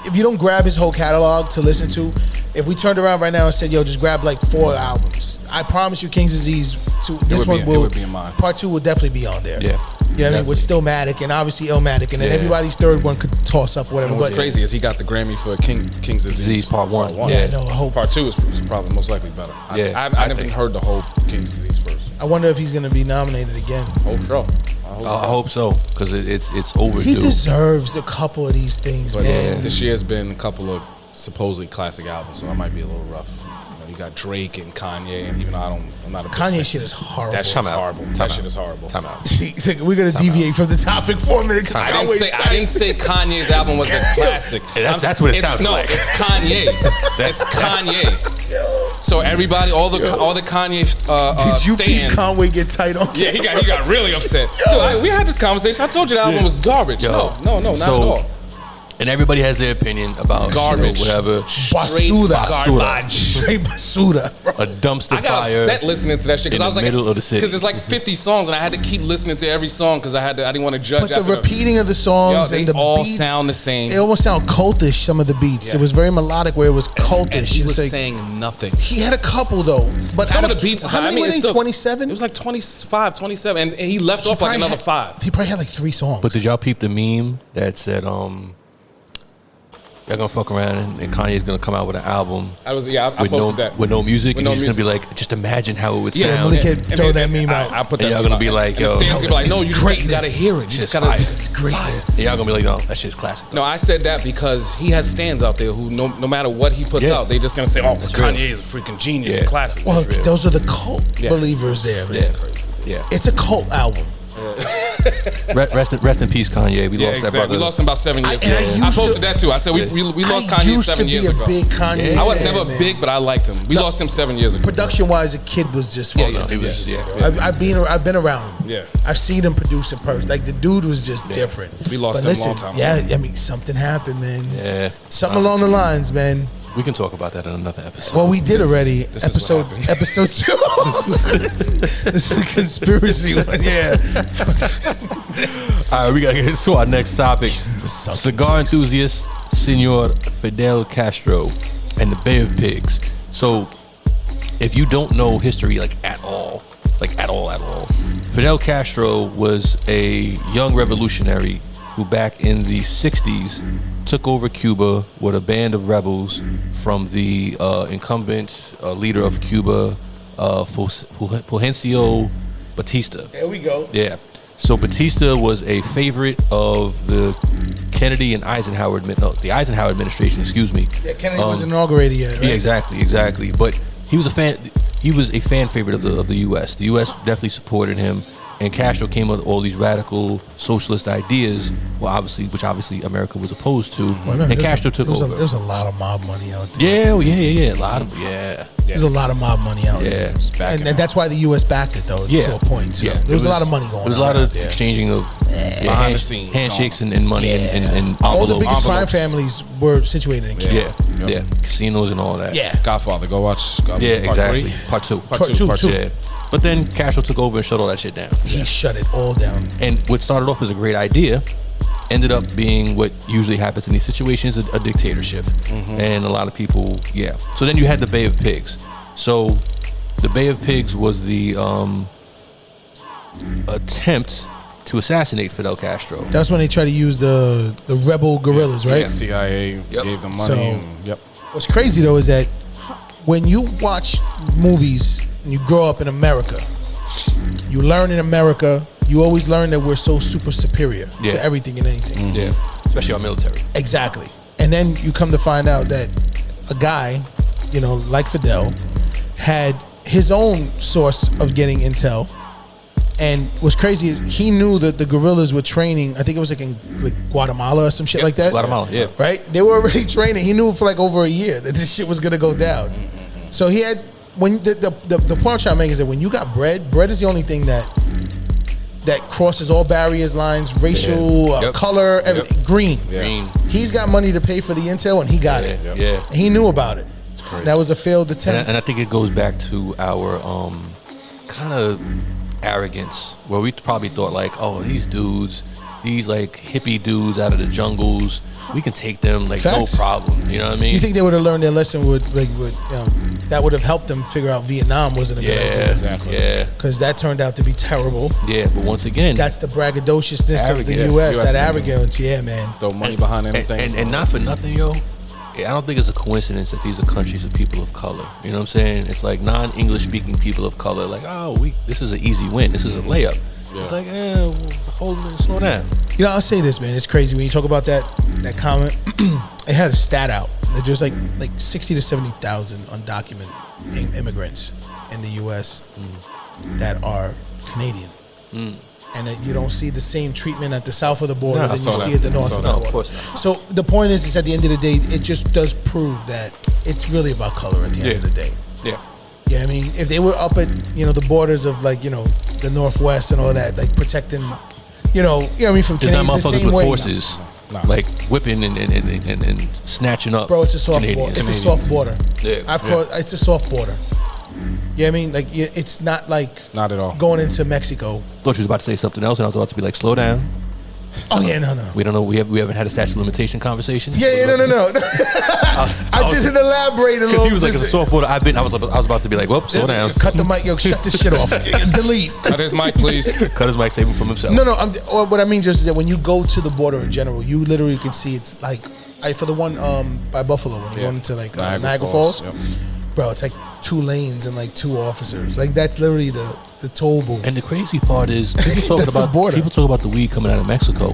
if you don't grab his whole catalog to listen to, if we turned around right now and said, yo, just grab like 4 albums, I promise you King's Disease, it would be in mine. Part 2 will definitely be on there. Yeah. You know what I mean? With Stillmatic and obviously Illmatic, and then everybody's third one could toss up whatever. And what's crazy is he got the Grammy for King's Disease Part 1. Yeah, no, I hope Part 2 is probably most likely better. I never even heard the whole King's Disease first. I wonder if he's going to be nominated again. I hope so, because it's overdue. He deserves a couple of these things, man. This year's been a couple of supposedly classic albums, so that might be a little rough. You got Drake and Kanye, and even though I'm not a Kanye shit is horrible. That shit is horrible. That shit is horrible. Time out. We're gonna deviate from the topic for a minute. I didn't say Kanye's album was a classic. That's what it sounds like. No, it's Kanye. It's Kanye. So everybody, all the Kanye did you stands. Did Conway get tight on? Yeah, he got really upset. Yo, we had this conversation. I told you the album was garbage. No, not at all. And everybody has their opinion about Garbage. whatever. Basura. Garbage. Straight basura, bro. A dumpster I got fire. upset listening to that shit in because I was the like, middle of the city. because it's like 50 songs and I had to keep listening to every song because I didn't want to judge. But the after repeating of the songs they and the all beats, sound the same. They almost sound cultish. Some of the beats, Yeah. it was very melodic, where it was cultish. And he It's was like- saying nothing. He had a couple though, but Some out of the beats is how high. many were it's they? still 27. It was like 25, 27, and he left off like another 5. He probably had like 3 songs. But did y'all peep the meme that said, y'all gonna fuck around and Kanye's gonna come out with an album I with posted that. with no music, With and no he's just gonna be music. like, just imagine how it would Yeah, sound. Malik had throw that meme out. I put And that. y'all meme gonna out. be like, And yo, Stan's gonna be like, no, you greatness. gotta hear it. You just gotta. It's greatness. And y'all gonna be like, no, that shit's classic. No, I said that because he has stands out there who no matter what he puts Yeah. out, they just gonna say, oh, That's real. Kanye is a freaking genius Yeah. and classic. Well, real. those are the cult Yeah. believers there, man. Yeah. It's a cult album. Rest in peace, Kanye. We Yeah, lost that exactly. brother. We lost him about 7 years and ago. I I used posted to- that too. I said we lost I Kanye used 7 to years be ago. a big Kanye. I was fan, never man. big, but I liked him. We lost him 7 years ago. Production-wise, the kid was just fucking. yeah, he was, yeah. I've been around him. Yeah. I've seen him produce in person. Like the dude was just different. We lost But him a long time Yeah, ago. I mean something happened, man. Yeah. Something along the lines, man. We can talk about that in another episode. Well, we did already. this is what happened. Episode 2. This is a conspiracy one. Yeah. All right, we gotta get into our next topic. Cigar enthusiast, Senor Fidel Castro, and the Bay of Pigs. So, if you don't know history at all, Fidel Castro was a young revolutionary who back in the 60s took over Cuba with a band of rebels from the incumbent leader of Cuba, Fulgencio Batista. There we go. Yeah. So Batista was a favorite of the Kennedy and Eisenhower, the Eisenhower administration, excuse me. Yeah, Kennedy wasn't inaugurated yet, right? Yeah, exactly. But he was a fan favorite of the U.S. The U.S. definitely supported him, and Castro came up with all these radical socialist ideas, which obviously America was opposed to, Well, man, and Castro took over. There's a lot of mob money out there. Yeah, a lot of There's a lot of mob money out there. Yeah. And that's why the U.S. backed it, though, to a point. Too. Yeah, There was a lot of money going on. There was a lot out of there. exchanging of Behind the scenes handshakes and money and All the envelopes. biggest crime families were situated in Cuba. Yeah, casinos and all that. Yeah. Godfather, go watch. Yeah, Part exactly. three. Part two. Part two. Yeah. But then Castro took over and shut all that shit down. He shut it all down. And what started off as a great idea ended up being what usually happens in these situations, a dictatorship. And a lot of people, So then you had the Bay of Pigs. So the Bay of Pigs was the attempt to assassinate Fidel Castro. That's when they tried to use the rebel guerrillas, right? Yeah, CIA gave them money. So- Yep. What's crazy though is that when you watch movies and you grow up in America, you learn in America, you always learn that we're so super superior to everything and anything. Yeah, especially our military. Exactly. And then you come to find out that a guy, like Fidel, had his own source of getting intel. And what's crazy is he knew that the guerrillas were training, I think it was in Guatemala or some shit like that. Guatemala, yeah. Right? They were already training. He knew for over a year that this shit was gonna go down. So he had, when the point I'm trying to make is that when you got bread is the only thing that crosses all barriers, lines, racial, color, everything. Green. Green. He's got money to pay for the intel and he got it. Yeah. And he knew about it. That was a failed attempt. And I think it goes back to our kind of arrogance, where we probably thought these dudes, these hippie dudes out of the jungles, we can take them Facts. no problem. You know what I mean? You think they would have learned their lesson? That would have helped them figure out Vietnam wasn't a good idea. Exactly. Yeah. Because that turned out to be terrible. Yeah, but once again, That's the braggadociousness of the Arrogance. U.S. US That thinking. arrogance, yeah, man. Throw money behind anything. and not for nothing, yo. I don't think it's a coincidence that these are countries of people of color. You know what I'm saying? It's like non-English speaking people of color. This is an easy win. This is a layup. It's like, slow down. I'll say this, man. It's crazy when you talk about that comment. It had a stat out that there's like 60 to 70,000 undocumented immigrants in the U.S. That are Canadian. And that you don't see the same treatment at the south of the border than you see at the north of the border. Of course not. So the point is at the end of the day, it just does prove that it's really about color at the end of the day. Yeah. Yeah, I mean, if they were up at the borders of the Northwest and all that, protecting, from There's not Canada the motherfuckers same with way. horses Nah. like whipping and snatching up. Bro, it's a soft Canadians. border. It's a soft border. Yeah. It's a soft border. Yeah, I mean, like it's not like Not at all. going into Mexico. Thought you was about to say something else, and I was about to be like, slow down. Oh yeah, no. We don't know. We haven't had a statute of limitation conversation. Yeah, no. I didn't elaborate a little. Because he was like, it's a soft border. I was about to be like, whoop, slow down. Cut the mic, yo. Shut this shit off. Delete. Cut his mic, please. Cut his mic, save him from himself. No. What I mean just is that when you go to the border in general, you literally can see it's like, for the one by Buffalo when you go into like Niagara Falls, Yep. bro, it's like 2 lanes and like 2 officers. Like that's literally the toll booth. And the crazy part is people That's the border. talk about the weed coming out of Mexico.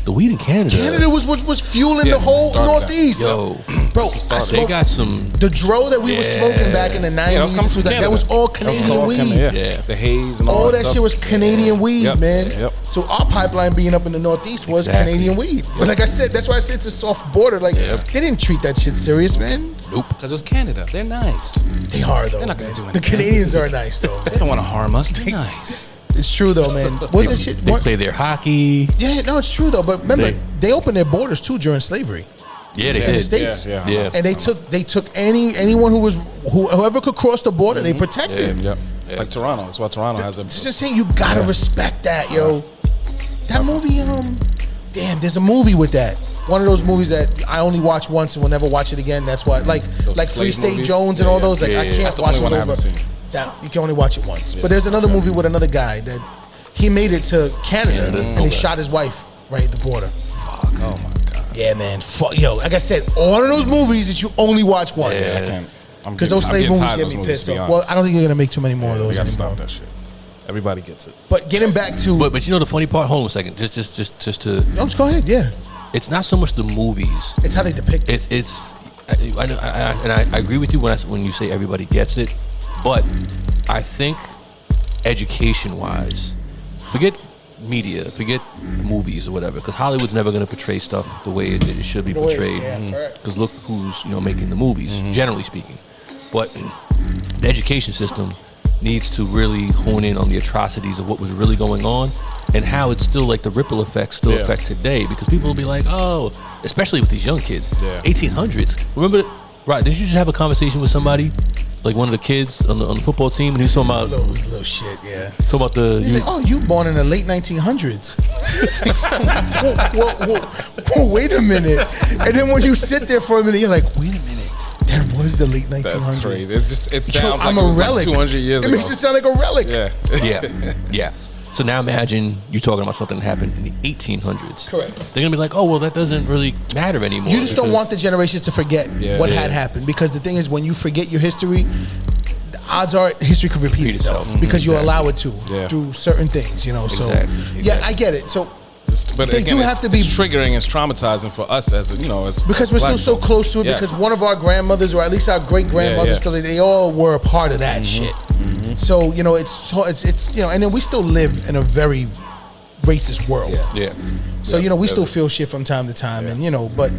The weed in Canada. Canada was fueling the whole started that. Northeast. Yo, Bro, I they smoked got some. the dro that we were smoking back in the 90s. that was coming from that was Canada. all That was Canadian all weed. Canada, Yeah. The haze and all All that that stuff. shit was Canadian weed, Yep. man. Yep. So our pipeline being up in the Northeast was Exactly. Canadian weed. But like I said, that's why I said it's a soft border. Like they didn't treat that shit serious, man. Nope. Because it's Canada. They're nice. They are though. They're not gonna man. do The anything. Canadians are nice though. They don't want to harm us. They're nice. It's true though, man. What's that shit? They play their hockey. Yeah, no, it's true though. But remember, they opened their borders too during slavery. Yeah, they In the did. States. Yeah. And they took anyone whoever could cross the border, they protected. Yep. Like Toronto. That's why Toronto has a. Just saying, you gotta respect that, yo. That movie, damn, there's a movie with that. One of those movies that I only watch once and will never watch it again. That's why, like Free slave State movies? Jones and all those. Like I Yeah. can't That's the watch only those one I over. haven't seen. That you can only watch it once. But there's another movie with another guy that he made it to Canada and he shot his wife right at the border. Oh my god. Yeah, man. Fuck, yo. Like I said, all of those movies that you only watch once. I can't. Because those slave movies get me pissed off. Well, I don't think you're gonna make too many more of we those gotta anymore. stop that shit. Everybody gets it. But getting back to, But you know the funny part. Hold on a second. Just to. no, just go ahead. Yeah, It's not so much the movies. it's how they depict it. It's. I agree with you when you say everybody gets it, but I think education-wise, forget media, forget movies or whatever, because Hollywood's never going to portray stuff the way it should be portrayed. Because look who's making the movies, generally speaking. But the education system needs to really hone in on the atrocities of what was really going on and how it's still like the ripple effects still affect today, because people will be like, oh, especially with these young kids, 1800s. Remember, right? Did you just have a conversation with somebody, like one of the kids on the football team, and he was talking about Little shit, yeah. talking about the. He's like, oh, you born in the late 1900s. It's like, whoa, wait a minute. And then when you sit there for a minute, you're like, wait a minute. That was the late 1900s. That's crazy. It sounds I'm like a it was relic. like 200 years it ago. makes it sound like a relic. Yeah. yeah. So now imagine you talking about something that happened in the 1800s. Correct. They're gonna be like, oh well, that doesn't really matter anymore. You just don't because- want the generations to forget what had happened, because the thing is, when you forget your history, the odds are history could repeat itself because you allow it to through certain things, So Exactly. yeah, I get it. So But they again, do have to be it's triggering. It's traumatizing for us as as because we're still black so folk. close to it. Yes. Because one of our grandmothers, or at least our great grandmothers, they all were a part of that shit. So it's and then we still live in a very racist world. Yeah. So we still feel shit from time to time, and but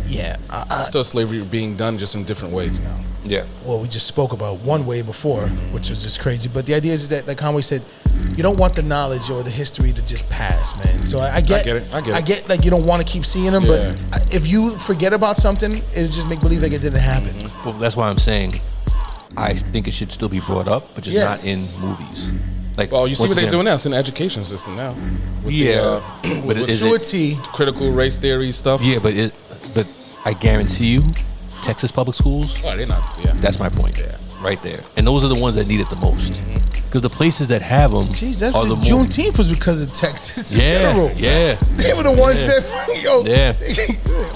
Still slavery being done just in different ways now. Yeah. well, we just spoke about one way before, which was just crazy. But the idea is that, like Conway said, you don't want the knowledge or the history to just pass, man. So I get get it. I get like you don't want to keep seeing them, but if you forget about something, it'll just make believe like it didn't happen. Well, that's why I'm saying I think it should still be brought up, but just not in movies. Like, Well, you see once what they're again- doing now. It's in the education system now. With but is To a it? T. critical race theory stuff. Yeah, but I guarantee you, Texas public schools. Oh, they're not. Yeah. That's my point. Yeah. Right there, and those are the ones that need it the most, because the places that have them Jeez, that's are the the more. Juneteenth was because of Texas in Yeah, general. yeah, They were the ones that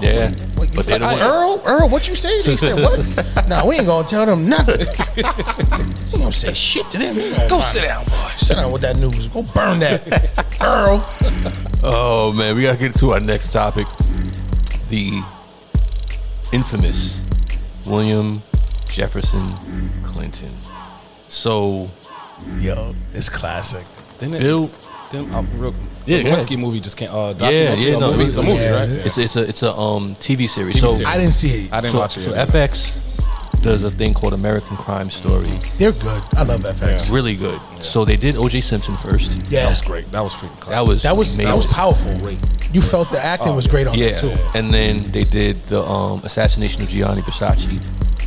yeah. Wait, But they're the ones. Earl, what you say? They said what? Nah, we ain't gonna tell them nothing. We ain't gonna say shit to them. Go sit down, boy. Sit down with that news. Go burn that, Earl. Oh man, we gotta get to our next topic. The infamous William Jefferson Clinton. So, Yo, it's classic. Didn't it? Bill. Real, Yeah, the go Lewinsky ahead. movie just came. Yeah, Movie. It's a movie, Yeah, right? yeah. It's a TV series. TV so series. I didn't see it. I didn't so, watch it. so yet. FX does a thing called American Crime Story. They're good. I love FX. Really good. So they did O.J. Simpson first. Yeah, That was great. That was freaking classic. That was that was powerful. You felt the acting was great on it too. And then they did the Assassination of Gianni Versace.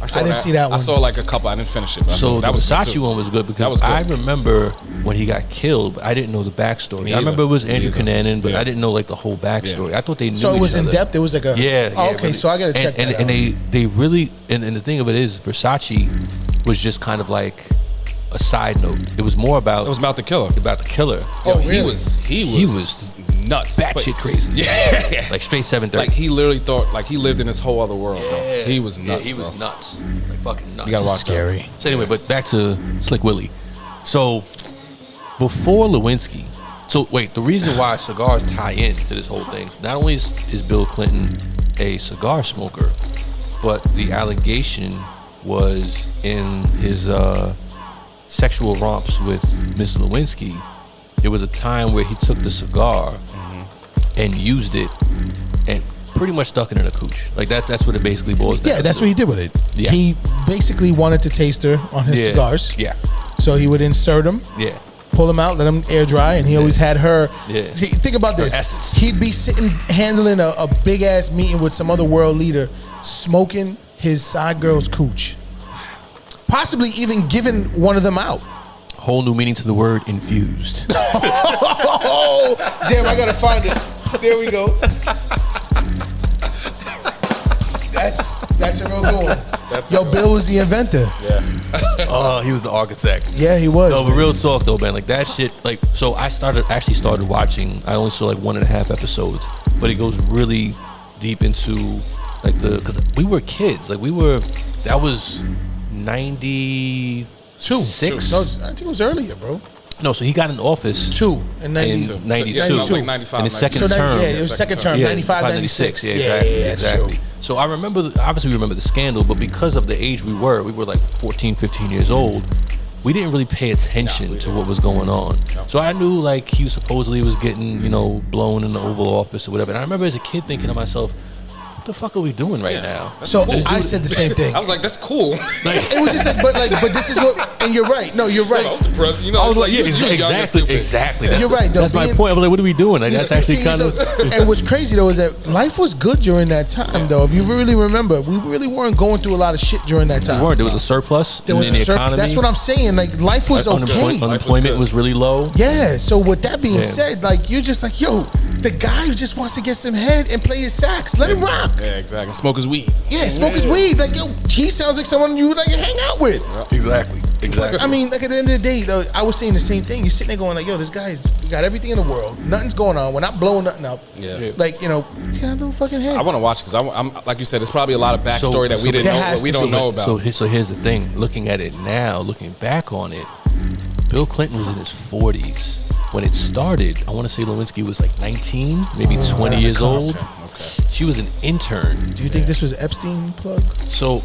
I didn't see that one. I saw like a couple. I didn't finish it. But So that the was good, Versace too. one was good That because was good. I remember when he got killed, but I didn't know the backstory. I remember it was Andrew Cunanan, but I didn't know like the whole backstory. I thought they knew So it was each in other. depth. It was like a Oh, okay, so I gotta check that out. And they really and the thing of it is Versace was just kind of like a side note. It was more about It was about the killer. Oh, He really? was nuts. batshit crazy. Yeah. Like straight 730. Like he literally thought like he lived in this whole other world. Bro. He was nuts. Yeah, he was bro. nuts. Like fucking nuts. You gotta watch that. Scary. So anyway, but back to Slick Willie. So before Lewinsky, so wait, the reason why cigars tie into this whole thing, not only is Bill Clinton a cigar smoker, but the allegation was in his sexual romps with Miss Lewinsky. There was a time where he took the cigar and used it and pretty much stuck it in a cooch. Like that's what it basically boils down to. Yeah, that's what he did with it. Yeah. He basically wanted to taste her on his cigars. Yeah. So he would insert them, Yeah. pull them out, let them air dry, and he always had her. Yeah. See, think about this. essence. He'd be sitting handling a big ass meeting with some other world leader, smoking his side girl's cooch, possibly even giving one of them out. Whole new meaning to the word infused. Oh, damn! I gotta find it. There we go. That's a real good one. Yo, Bill was the inventor. Oh, he was the architect. Yeah, he was. No, but real talk though, man. Like that shit. Like, so I started watching. I only saw like 1.5 episodes, but it goes really deep into like because we were kids. Like that was 92. No, Six. I think it was earlier, bro. No, so he got in office 2 in 92. in 92. Yeah, so it was like 95. In his 96. second So term. yeah, it was second term, 95, 96. Yeah, exactly. that's exactly. true. So I remember, obviously we remember the scandal, but because of the age we were like 14, 15 years old, we didn't really pay attention to what was going on. So I knew like he supposedly was getting, blown in the Oval Office or whatever. And I remember as a kid thinking to myself, what the fuck are we doing right now? So I said the same thing. I was like, that's cool. It was just like, but this is what, and you're right. No, you're I right. was depressed. You know, I was like, you yeah, young and exactly. stupid. Exactly. You're right, though. That's my point. I was like, what are we doing? Like, You're that's actually 16 kind of. years old. And what's crazy though is that life was good during that time, though. If you really remember, we really weren't going through a lot of shit during that time. We weren't. There was a surplus There was in the economy. That's what I'm saying. Like life was okay. Unemployment was really low. Yeah. So with that being Yeah. said, like you're just like, yo, the guy who just wants to get some head and play his sax, let him rock. Yeah, exactly. Smoke his weed. Yeah, smoke his weed. Like yo, he sounds like someone you like to hang out with. Exactly. Like, I mean, like at the end of the day, though, I was saying the same thing. You're sitting there going like, yo, this guy's got everything in the world. Nothing's going on. We're not blowing nothing up. Yeah. Like, he's got a little fucking head. I want to watch it because I'm like you said, there's probably a lot of backstory that we didn't there know. has We to don't be. know about. So here's the thing. Looking at it now, looking back on it, Bill Clinton was in his 40s when it started. I want to say Lewinsky was like 19, maybe 20 years old. She was an intern. Do you think this was Epstein plug? So,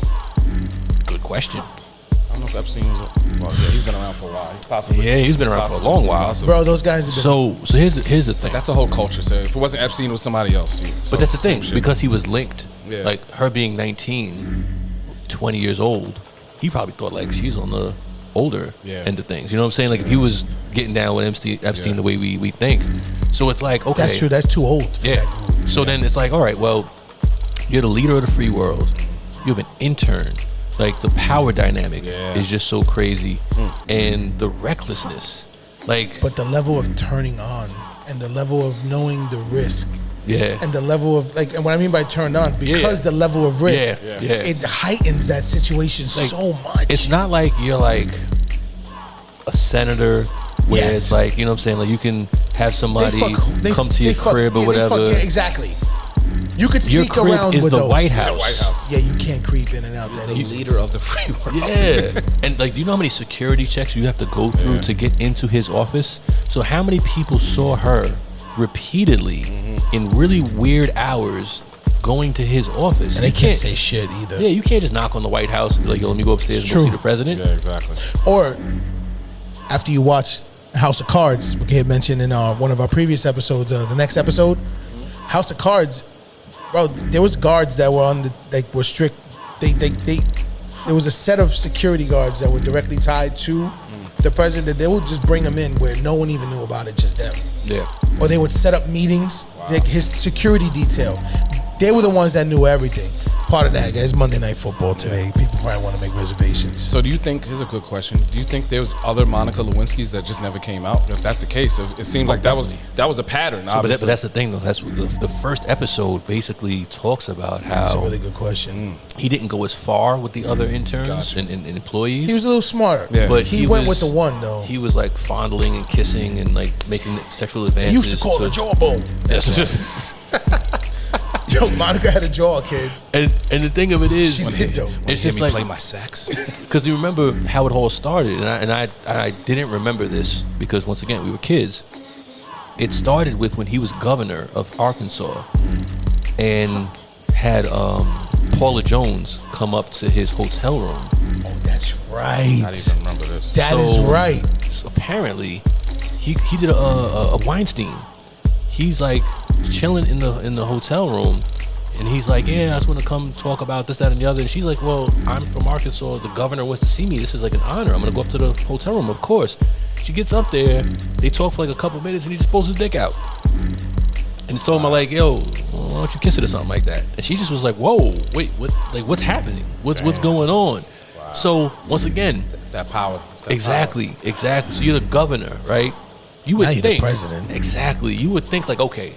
good question. I don't know if Epstein was. Well, yeah, he's been around for a while. Possibly. Yeah, he's been around for a long while. Bro, those guys have been. So here's the thing. That's a whole culture. So if it wasn't Epstein, it was somebody else. So, But that's the thing, same shit. because he was linked. Yeah. Like her being 19, 20 years old, he probably thought like she's on the older end of things. You know what I'm saying? Like if he was getting down with Epstein the way we think. So it's like, okay. That's true. That's too old. For Yeah. that. So then it's like, all right, well, you're the leader of the free world. You have an intern. Like the power dynamic is just so crazy. And the recklessness. Like But the level of turning on and the level of knowing the risk. yeah. And the level of like, and what I mean by turned on, because the level of risk, it heightens that situation so much. It's not like you're like a senator where Yes. it's like, you know what I'm saying? Like you can have somebody come to your crib or yeah, whatever. yeah, exactly. You could Your sneak crib around is with the those. White Yeah, House. White House. Yeah, you can't creep in and out that The easy. leader of the free world. Yeah. And like, do you know how many security checks you have to go through to get into his office? So how many people saw her repeatedly in really weird hours going to his office? And they You can't say shit either. Yeah, you can't just knock on the White House and be like, yo, let me go upstairs and go true. see the president. Yeah, exactly. Or after you watch House of Cards, we had mentioned in one of our previous episodes, the next episode, House of Cards, bro, there was guards that were on the were strict. They there was a set of security guards that were directly tied to the president. They would just bring him in where no one even knew about it, just them. Yeah. Or they would set up meetings. Like his security detail, they were the ones that knew everything. Part of that, guys, Monday Night Football today. People probably want to make reservations. So do you think, here's a good question, do you think there's other Monica Lewinskys that just never came out? If that's the case, it seemed like that was a pattern, So, but that's the thing, though. That's what the first episode basically talks about how That's a really good question. he didn't go as far with the other interns and employees. He was a little smart. Yeah. But he went with the one, though. He was like fondling and kissing and like making sexual advances. He used to call her jawbone. Yo, Monica had a jaw, kid. And the thing of it is, She did, though. it's just like play my sax. because you remember how it all started, and I didn't remember this because once again we were kids. It started with when he was governor of Arkansas, and had Paula Jones come up to his hotel room. Oh, that's right. I didn't even remember this. That is right. So apparently, he did a Weinstein. He's like chilling in the hotel room, and he's like, yeah, I just want to come talk about this, that, and the other. And she's like, well, I'm from Arkansas. The governor wants to see me. This is like an honor. I'm gonna go up to the hotel room, of course. She gets up there. They talk for like a couple minutes, and he just pulls his dick out. And he's talking about like, yo, why don't you kiss it or something like that? And she just was like, whoa, wait, what? Like, what's happening? What's going on? Wow. So once again, That power. exactly. So you're the governor, right? You would Now you're think the president. Exactly. You would think like, okay,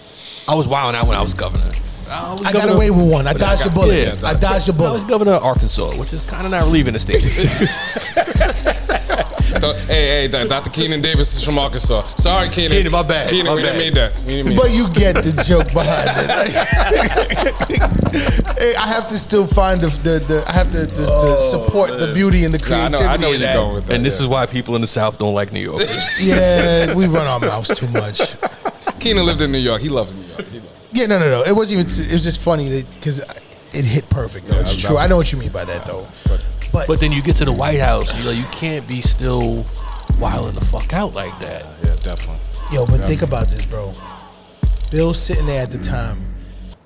I was wilding out when I was governor. I got away with one. I dodged your bullet. Yeah, I dodged your I was bullet. governor of Arkansas, which is kind of not leaving the state. Hey, Dr. Keenan Davis is from Arkansas. Sorry, Keenan. Keenan, my bad. Keenan, My we didn't bad. mean that. We didn't mean But you get the joke behind it. Hey, I have to still find the I have to support the beauty and the that. creativity I know where of you're that. going with that. And this is why people in the South don't like New Yorkers. Yeah, we run our mouths too much. Keenan lived in New York. He loves New York. He loves it. Yeah, no. It wasn't even. It was just funny because it hit perfect. Though. It's true. I know what you mean by that, though. But then you get to the White House, and you're like, you can't be still wilding the fuck out like that. Yeah, definitely. Yo, but think about this, bro. Bill sitting there at the time,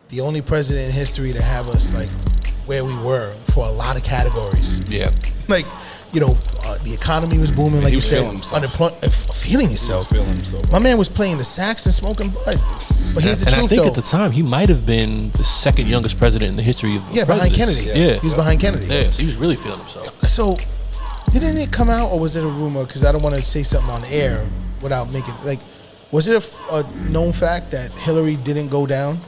the only president in history to have us like where we were for a lot of categories. Yeah. Like, you know, the economy was booming, like he you was said. feeling himself. Feeling himself. He was feeling himself. My man was playing the sax and smoking bud. But here's the And truth, I think though. at the time, he might have been the second youngest president in the history of Yeah, behind presidents. Kennedy. Yeah. He was behind Kennedy. Yeah, so he was really feeling himself. So, didn't it come out, or was it a rumor? Because I don't want to say something on air without making like. Was it a known fact that Hillary didn't go down?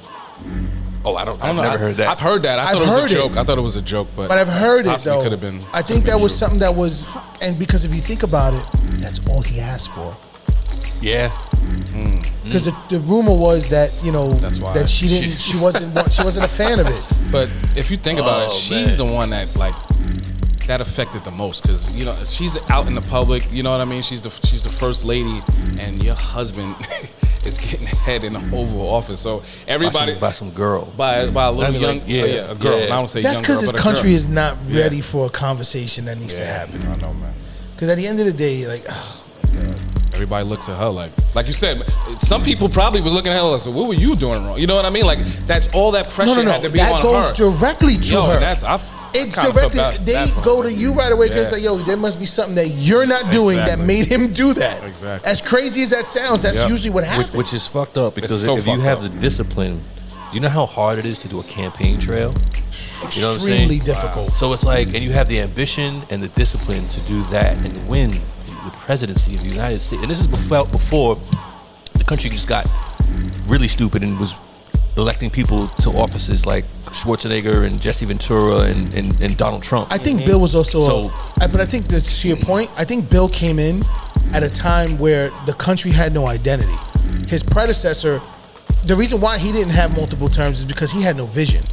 Oh, I've know. never heard that. I've heard that. I I've thought it heard was a it. joke. I thought it was a joke, but But I've heard it possibly though. could have been. I think that was something that was, and because if you think about it, that's all he asked for. Yeah. Because the rumor was that That's why. that she wasn't a fan of it. But if you think about it, Oh, she's man. the one that that affected the most because she's out in the public. You know what I mean? She's the first lady, and your husband is getting head in the Oval Office. So everybody by some girl. by a little I mean, young like, yeah, a girl. yeah. And I don't say That's young girl, because this but a country girl. is not ready Yeah. for a conversation that needs to happen. I know, man. Because at the end of the day, like, Everybody looks at her like you said. Some people probably were looking at her like, so what were you doing wrong? You know what I mean? Like that's all that pressure no, had to be that on goes her. directly to Yo, her. It's Directly. They go to you right away because Yeah. like, yo, there must be something that you're not doing that Exactly. made him do that. Exactly. As crazy as that sounds, that's Yep. usually what happens. Which is fucked up because so if you fucked have up. the discipline, do you know how hard it is to do a campaign trail? You know what I'm saying? extremely difficult. So it's like, and you have the ambition and the discipline to do that and win the presidency of the United States. And this is before the country just got really stupid and was electing people to offices like Schwarzenegger and Jesse Ventura and Donald Trump. I think Bill was also, So- but I think that's to your point. I think Bill came in at a time where the country had no identity. His predecessor, the reason why he didn't have multiple terms is because he had no vision.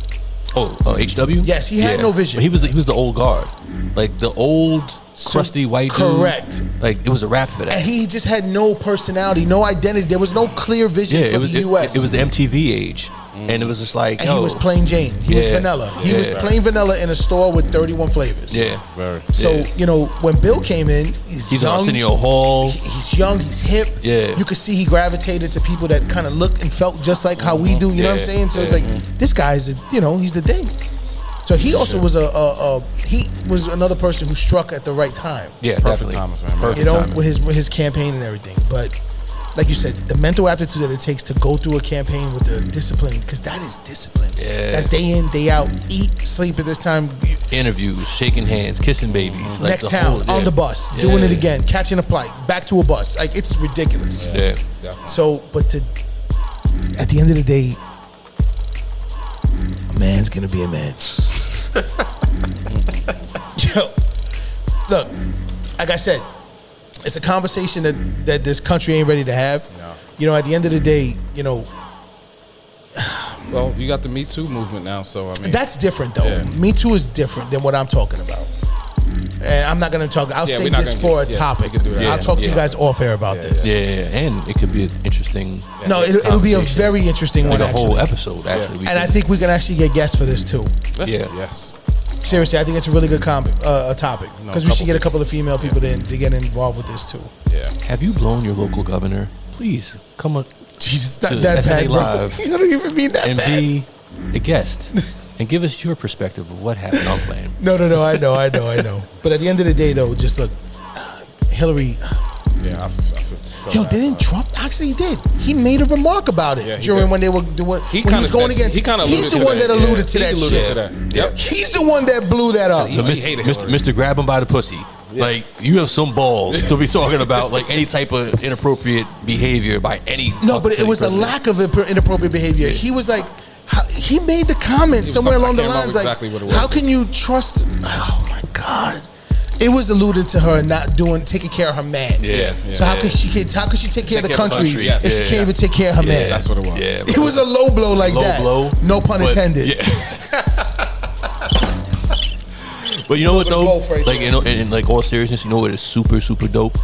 HW? Yes, he had no vision. But he was the old guard. Like the old crusty white dude. Correct. Like it was a rap for that. And he just had no personality, no identity. There was no clear vision for the U.S. It was the MTV age. And it was just like, And he was plain Jane. He was Yeah. vanilla. He was Yeah. plain vanilla in a store with 31 flavors. Yeah. So, Yeah. when Bill came in, he's He's young. on Arsenio Hall. He's young, he's hip. Yeah. You could see he gravitated to people that kind of looked and felt just like how we do. You know what I'm Yeah. saying? So it's Yeah. like, this guy is, he's the thing. So he also was he was another person who struck at the right time. Yeah, Perfect definitely. timing for him. Perfect You know, timing. with his campaign and everything. But like you said, the mental aptitude that it takes to go through a campaign with the discipline, because that is discipline. Yeah. That's day in, day out, eat, sleep at this time. Interviews, shaking hands, kissing babies. Like Next the town, whole- on yeah. the bus, Yeah. doing it again, catching a flight, back to a bus. Like, it's ridiculous. Yeah. Definitely. So, but at the end of the day, a man's gonna be a man. Yo, look, like I said, it's a conversation that this country ain't ready to have. No. You know, at the end of the day, you know, Well, you got the Me Too movement now, so I mean, that's different though. Yeah. Me Too is different than what I'm talking about. And I'm not gonna talk. I'll Yeah, save we're not this gonna for a get- yeah, topic. we can do that. I'll talk to you Yeah. guys off air about this. Yeah, and it could be an interesting, No, it'll be a Conversation. very interesting like one. a whole Actually. episode. Actually, we And I could- think we can actually get guests for this too. Yeah. yes. Seriously, I think it's a really good topic No, because we should couple get a couple of female people to get involved with this too. Yeah. Have you blown your local governor? Please come on Jesus, To not that SNA bad, bro. Live. You don't even mean that and bad. be a guest and give us your perspective of what happened on plan. No. I know. But at the end of the day, though, just look, Hillary. Yeah. I felt Yo, that. didn't Trump actually did? He made a remark about it Yeah, he during did. when they were doing. He when he kind was of going against. He kind of He's the one that alluded to that shit. Yep. He's the one that blew that up. He So Mr. hated Mr. Hillary. Mr. Grab him by the pussy. Like, you have some balls to be talking about like any type of inappropriate behavior by any. No, but it city was a president. lack of inappropriate behavior. He was like, he made the comment somewhere along something- the I can't lines remember like, exactly what it was. how can you trust? Oh my God. It was alluded to her not taking care of her man. Yeah. So how could she take care of the country yes. if she Yeah. can't even take care of her man? That's what it was. Yeah. It was a low blow like Low that. blow, No pun but- intended. Yeah. But you know what Little though? both right Like there. in like all seriousness, you know what is super super dope?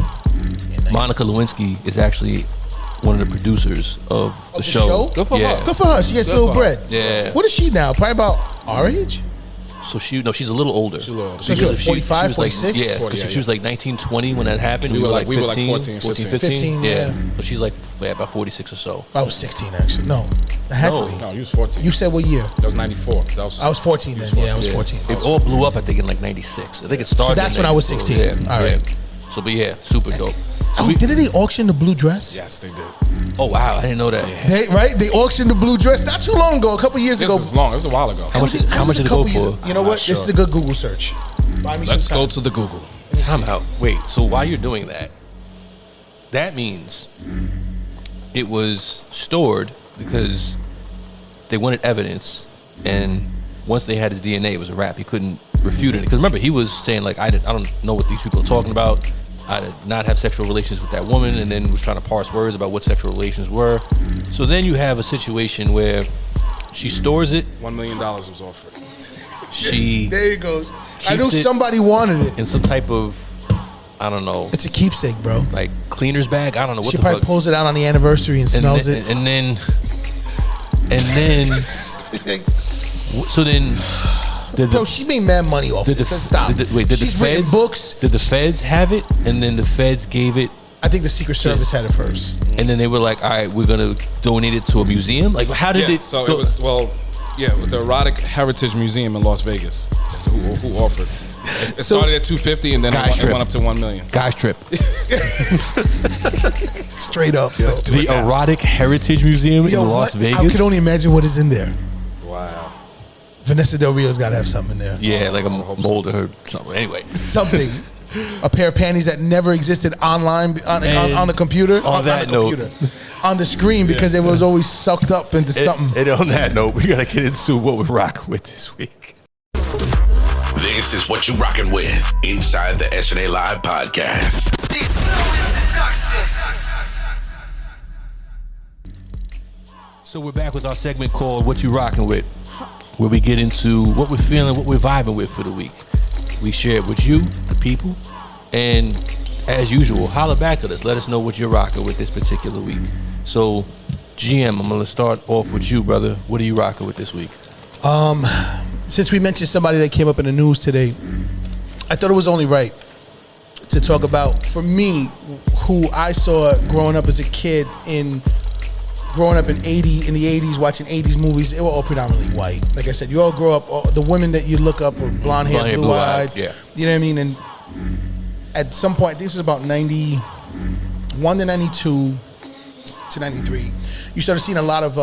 Monica Lewinsky is actually one of the producers of the the show. show? Good for yeah. her. Good for her. She gets a little for her. bread. Yeah. What is she now? Probably about our age? So she's a little older. She's a little older. So she's like 45, 46? Yeah, 40, because yeah, she was like 1920 when that happened. We were like 15, 14, 15, yeah. So she's like about 46 or so. I was 16 actually. No, I had No. to be. No, he was 14. You said what year? That was 94. That I was 14 then. Yeah, I was 14. It all blew up, I think, in like 96. I think it started. So that's in when I was 94. 16. Yeah, All right. yeah. So, but yeah, super dope. So Oh, didn't they auction the blue dress? Yes, they did. oh wow, I didn't know that. They auctioned the blue dress not too long ago, a couple years This ago. was long. It was a while ago. How much? How much did it go for? You know I'm what? not This sure. is a good Google search. Buy me Let's some go time. to the Google. Time out. Wait. So while you're doing that, that means it was stored because they wanted evidence, and once they had his DNA, it was a wrap. He couldn't refute it. Because remember, he was saying like, I don't know what these people are talking about. I did not have sexual relations with that woman, and then was trying to parse words about what sexual relations were. So then you have a situation where she stores it. $1 million was offered. She There it goes. I knew Keeps it- somebody wanted it. in some type of, I don't know, It's a keepsake, bro. like cleaner's bag. I don't know what She the probably fuck. pulls it out on the anniversary and smells and, it. and then so then did Bro, the, she made mad money off did this. the, Let's stop. did the, wait, did She's the written feds books. Did the feds have it, and then the feds gave it, I think the Secret Service had it first. and then they were like, all right, we're gonna donate it to a museum. Like, how did Yeah, it? so go? it was, with the Erotic Heritage Museum in Las Vegas. That's who offered. It So- started at $250 and then Guys it trip. went up to $1 million. Guys trip. Straight up. Yo. The Erotic Heritage Museum Yo, in Las what? Vegas. I can only imagine what is in there. Wow. Vanessa Del Rio's got to have something in there. Yeah, like a mold or something. Anyway, Something. A pair of panties that never existed online on the computer. on that note. On the screen because it was always sucked up into something. and on that note, we gotta get into what we're rocking with this week. This is what you rocking with inside the SNA Live podcast. It's no introduction. So we're back with our segment called What You Rockin' With, where we get into what we're feeling, what we're vibing with for the week. We share it with you, the people, and as usual, holler back at us. Let us know what you're rocking with this particular week. So, GM, I'm gonna start off with you, brother. What are you rocking with this week? Since we mentioned somebody that came up in the news today, I thought it was only right to talk about, for me, who I saw growing up as a kid in growing up in the 80s, watching 80s movies, they were all predominantly white. Like I said, you all grow up, the women that you look up are blonde hair, blue eyed. Yeah. You know what I mean? And at some point, this was about 91 to 92 to 93, you started seeing a lot of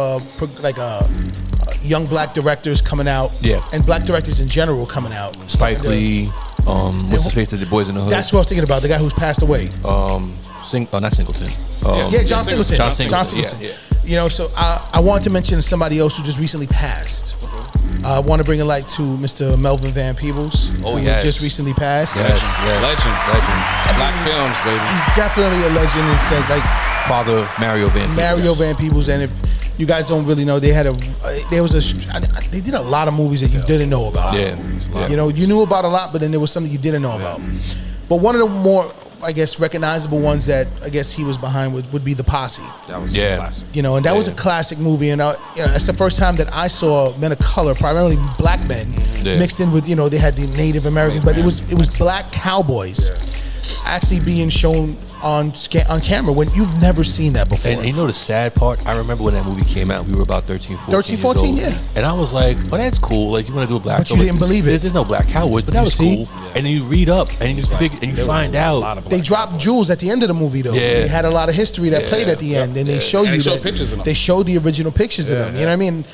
young black directors coming out. Yeah. And black directors in general coming out. Spike Lee, what's his face that did Boys in the Hood? That's what I was thinking about, the guy who's passed away. Not Singleton. John Singleton. John Singleton. Yeah. You know, so I want to mention somebody else who just recently passed. I want to bring a light to Mr. Melvin Van Peebles, who just recently passed. Yes. Legend. Black films, baby. He's definitely a legend and said, like, father of Mario Van Peebles. Van Peebles, and if you guys don't really know, they did a lot of movies that you didn't know about. Yeah. You know, you knew about a lot, but then there was something you didn't know about. But one of the more, I guess, recognizable ones that I guess he was behind would be The Posse. That was classic. You know, and that was a classic movie, and that's the first time that I saw men of color, primarily black men, mixed in with, you know, they had the Native American, but it was black cowboys actually being shown on camera when you've never seen that before. And you know the sad part? I remember when that movie came out, we were about 13, 14 years old. And I was like, well, that's cool. Like, you want to do a black But you didn't believe it. There's no black cowboys, but that was cool. Yeah. And then you read up and you find out. They dropped jewels at the end of the movie, though. Yeah. They had a lot of history that played at the end, and they show you that. Pictures of them. They showed the original pictures of them. You know what I mean?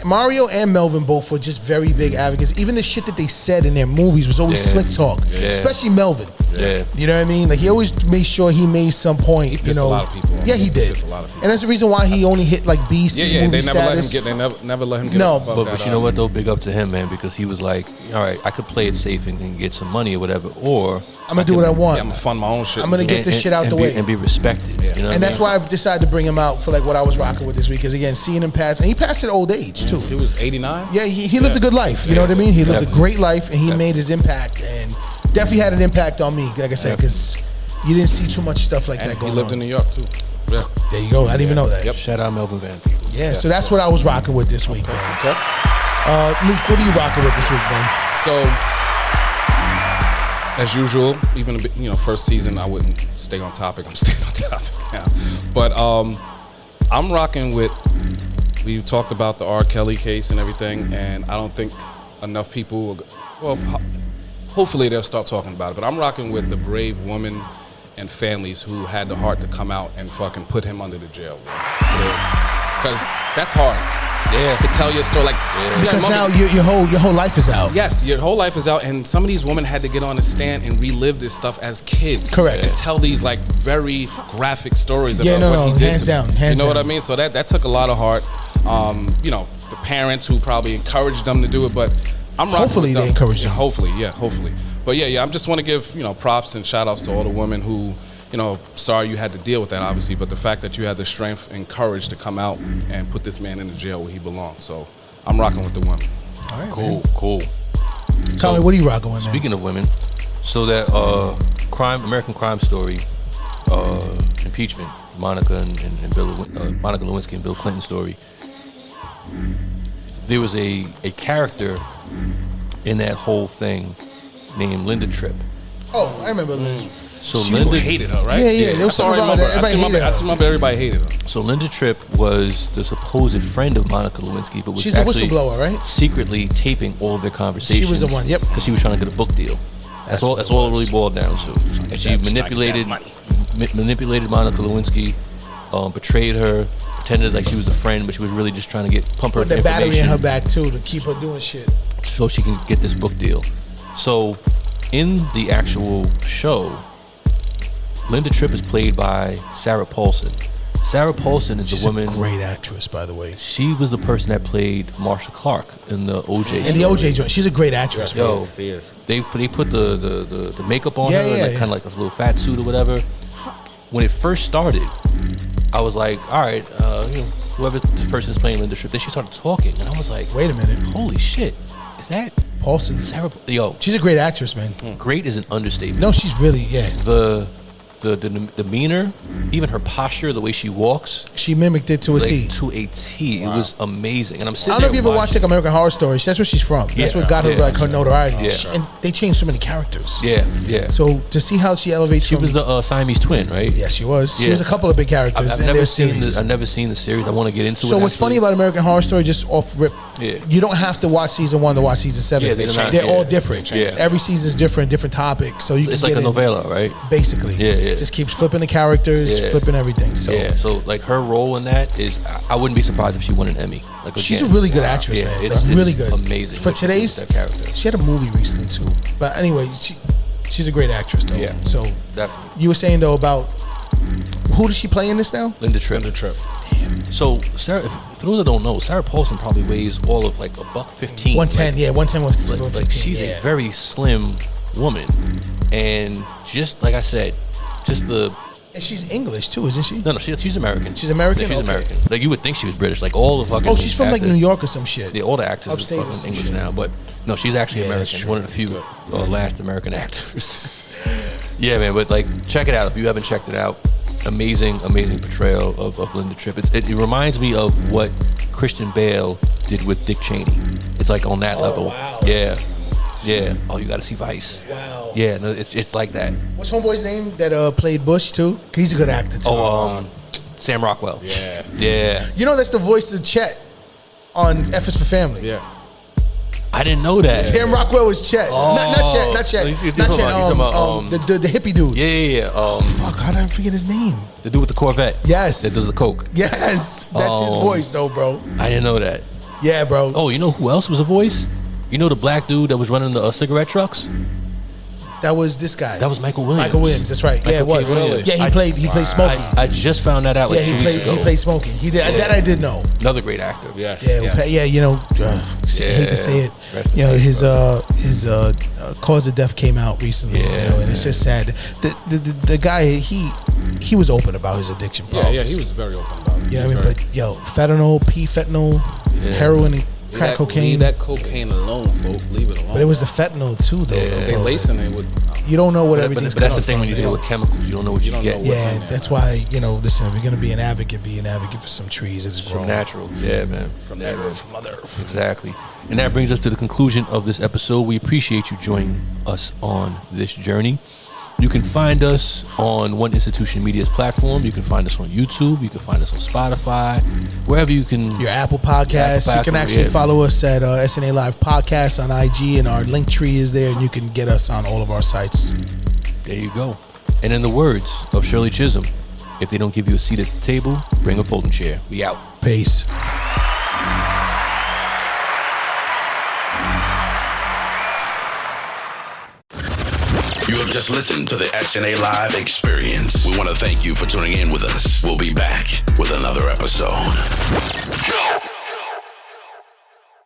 Mario and Melvin both were just very big advocates. Even the shit that they said in their movies was always slick talk, especially Melvin. Yeah. You know what I mean? Like, he always made sure he made some point. He pissed a lot of people off. Yeah, he did. A lot of people. And that's the reason why he only hit like B, C movie they status. They never let him get No, above But you know what though? Big up to him, man, because he was like, all right, I could play it safe and get some money or whatever, or I'm gonna do what I want. I'm gonna fund my own shit. I'm gonna get this shit out the way and be respected. You know and that's why I've decided to bring him out for like what I was rocking with this week. Because again, seeing him pass, and he passed at old age too. He was 89. Yeah, he lived a good life. You know what I mean? He lived a great life, and he made his impact, and definitely had an impact on me. Like I said, because you didn't see too much stuff like that going on. He lived in New York too. Yeah. There you go. I didn't even know that. Yep. Shout out Melvin Van Peebles. Yeah. So that's what I was rocking with this week, man. Okay. Leek, what are you rocking with this week, man? So, as usual, even first season, I wouldn't stay on topic. I'm staying on topic now. But I'm rocking with. We talked about the R. Kelly case and everything, and I don't think enough people. Well, hopefully they'll start talking about it. But I'm rocking with the brave woman and families who had the heart to come out and fucking put him under the jail. Because that's hard. Yeah. To tell your story, because now your whole life is out. Yes, your whole life is out, and some of these women had to get on the stand and relive this stuff as kids. Correct. To tell these like very graphic stories about what he did. Hands down. You know what I mean? So that took a lot of heart. The parents who probably encouraged them to do it, but I'm rocking hopefully with them. They encouraged them. Hopefully. But yeah, I just want to give props and shout outs to all the women who. Sorry you had to deal with that, obviously, but the fact that you had the strength and courage to come out and put this man in the jail where he belongs. So I'm rocking with the women. All right, Cool. Tommy, what are you rocking with, man? Speaking of women, so that American Crime Story, impeachment, Monica Lewinsky and Bill Clinton story. There was a character in that whole thing named Linda Tripp. Oh, I remember Liz. So Linda hated her, right? Yeah. There was something about that. I just remember everybody hated her. So Linda Tripp was the supposed friend of Monica Lewinsky, but was she's the actually whistleblower, right? Secretly taping all of their conversations. She was the one, yep. Because she was trying to get a book deal. That's all it really boiled down to. And she manipulated Monica Lewinsky, betrayed her, pretended like she was a friend, but she was really just trying to pump her with the information. battery in her back too to keep her doing shit. So she can get this book deal. So in the actual show, Linda Tripp is played by Sarah Paulson. Sarah Paulson is the woman. She's a great actress, by the way. She was the person that played Marsha Clark in the OJ. In the OJ joint, she's a great actress. Yo, they put the makeup on her, and kind of like a little fat suit or whatever. When it first started, I was like, all right, whoever this person is playing Linda Tripp. Then she started talking, and I was like, wait a minute, holy shit, is that Paulson? Sarah? Yo, she's a great actress, man. Great is an understatement. No, she's really, The the demeanor, even her posture, the way she walks, She mimicked it to a T. to a T. It was amazing. And I'm I sitting don't know if you there ever watched like American Horror Story. That's where she's from. That's what got her like her notoriety. Yeah. And they changed so many characters. Yeah. So to see how she elevates, She was the Siamese twin, right? Yeah, she was. She Yeah. was a couple of big characters I've in never their seen series. I've never seen the series. I want to get into it. So what's funny about American Horror Story, just off rip, you don't have to watch season 1 to watch season 7. Yeah, they're all different. Yeah. Every season's different topics. So you It's can like get a in, novella, right? basically. Yeah. Just keeps flipping the characters, flipping everything. So Yeah, so like her role in that is, I wouldn't be surprised if she won an Emmy. Like she's a again, really good actress, yeah, man. it's really good. amazing. For what she did with today's, that character. she had a movie recently too. But anyway, she's a great actress though. Yeah. So Definitely. you were saying though about who does she play in this now? Linda Tripp. So Sarah, for those that don't know, Sarah Paulson probably weighs all of like $115. 110, yeah, 110 was Like 115. she's a very slim woman, and just like I said, just the And she's English too, isn't she? no, she's American. She's American? Yeah, she's Okay. American. Like you would think she was British. Like all the fucking. Oh, she's from like actors- New York or some shit. Yeah, all the actors Upstate are or fucking some English shit. now, but no, she's actually Yeah, that's American. true. One of the few last American actors. Yeah, man, but like check it out if you haven't checked it out. Amazing portrayal of Linda Tripp. It reminds me of what Christian Bale did with Dick Cheney. It's like on that level. wow. Yeah. Oh, you got to see Vice. Wow. Yeah, no, it's like that. What's homeboy's name that played Bush too? He's a good actor too. Sam Rockwell. Yeah. You know that's the voice of Chet on F is for Family. Yeah. I didn't know that. Sam Rockwell was Chet. Not Chet. Oh, you're Not talking Chet. about, The hippie dude. Yeah. Fuck, how did I forget his name? The dude with the Corvette. Yes. That does the coke. Yes, that's his voice though, bro. I didn't know that. Yeah, bro. Oh, you know who else was a voice? You know the black dude that was running the cigarette trucks? That was this guy. That was Michael Williams. Michael Williams. That's right. Yeah, it Michael was. K. Williams. Yeah, he played Smokey. I just found that out like Yeah, 2 weeks ago. he played Smokey. He did that. I did know. Another great actor. Yeah. Yeah. You know, I hate to say it. Rest in You know, peace, his cause of death came out recently. You know, and it's just sad. The guy he was open about his addiction problems. Yeah, he was very open about it. You know what I mean? But yo, fentanyl, heroin, and crack cocaine. Leave that cocaine alone, folks. Leave it alone. But it was the fentanyl too, though. They lacing it with. You don't know what But everything's that's the coming thing when from, you deal man. with chemicals, you don't know what you don't get. know what's Yeah, in there, that's man. why, you know, listen, if you're going to be an advocate for some trees that's From grown. natural. Yeah, man. From that earth, from Mother Earth. Exactly. And that brings us to the conclusion of this episode. We appreciate you joining us on this journey. You can find us on One Institution Media's platform. You can find us on YouTube. You can find us on Spotify. Wherever you can. Your Apple Podcasts. Apple You can Podcast, actually yeah. follow us at SNA Live Podcast on IG, and our link tree is there, and you can get us on all of our sites. There you go. And in the words of Shirley Chisholm, if they don't give you a seat at the table, bring a folding chair. We out. Peace. You have just listened to the SNA Live experience. We want to thank you for tuning in with us. We'll be back with another episode.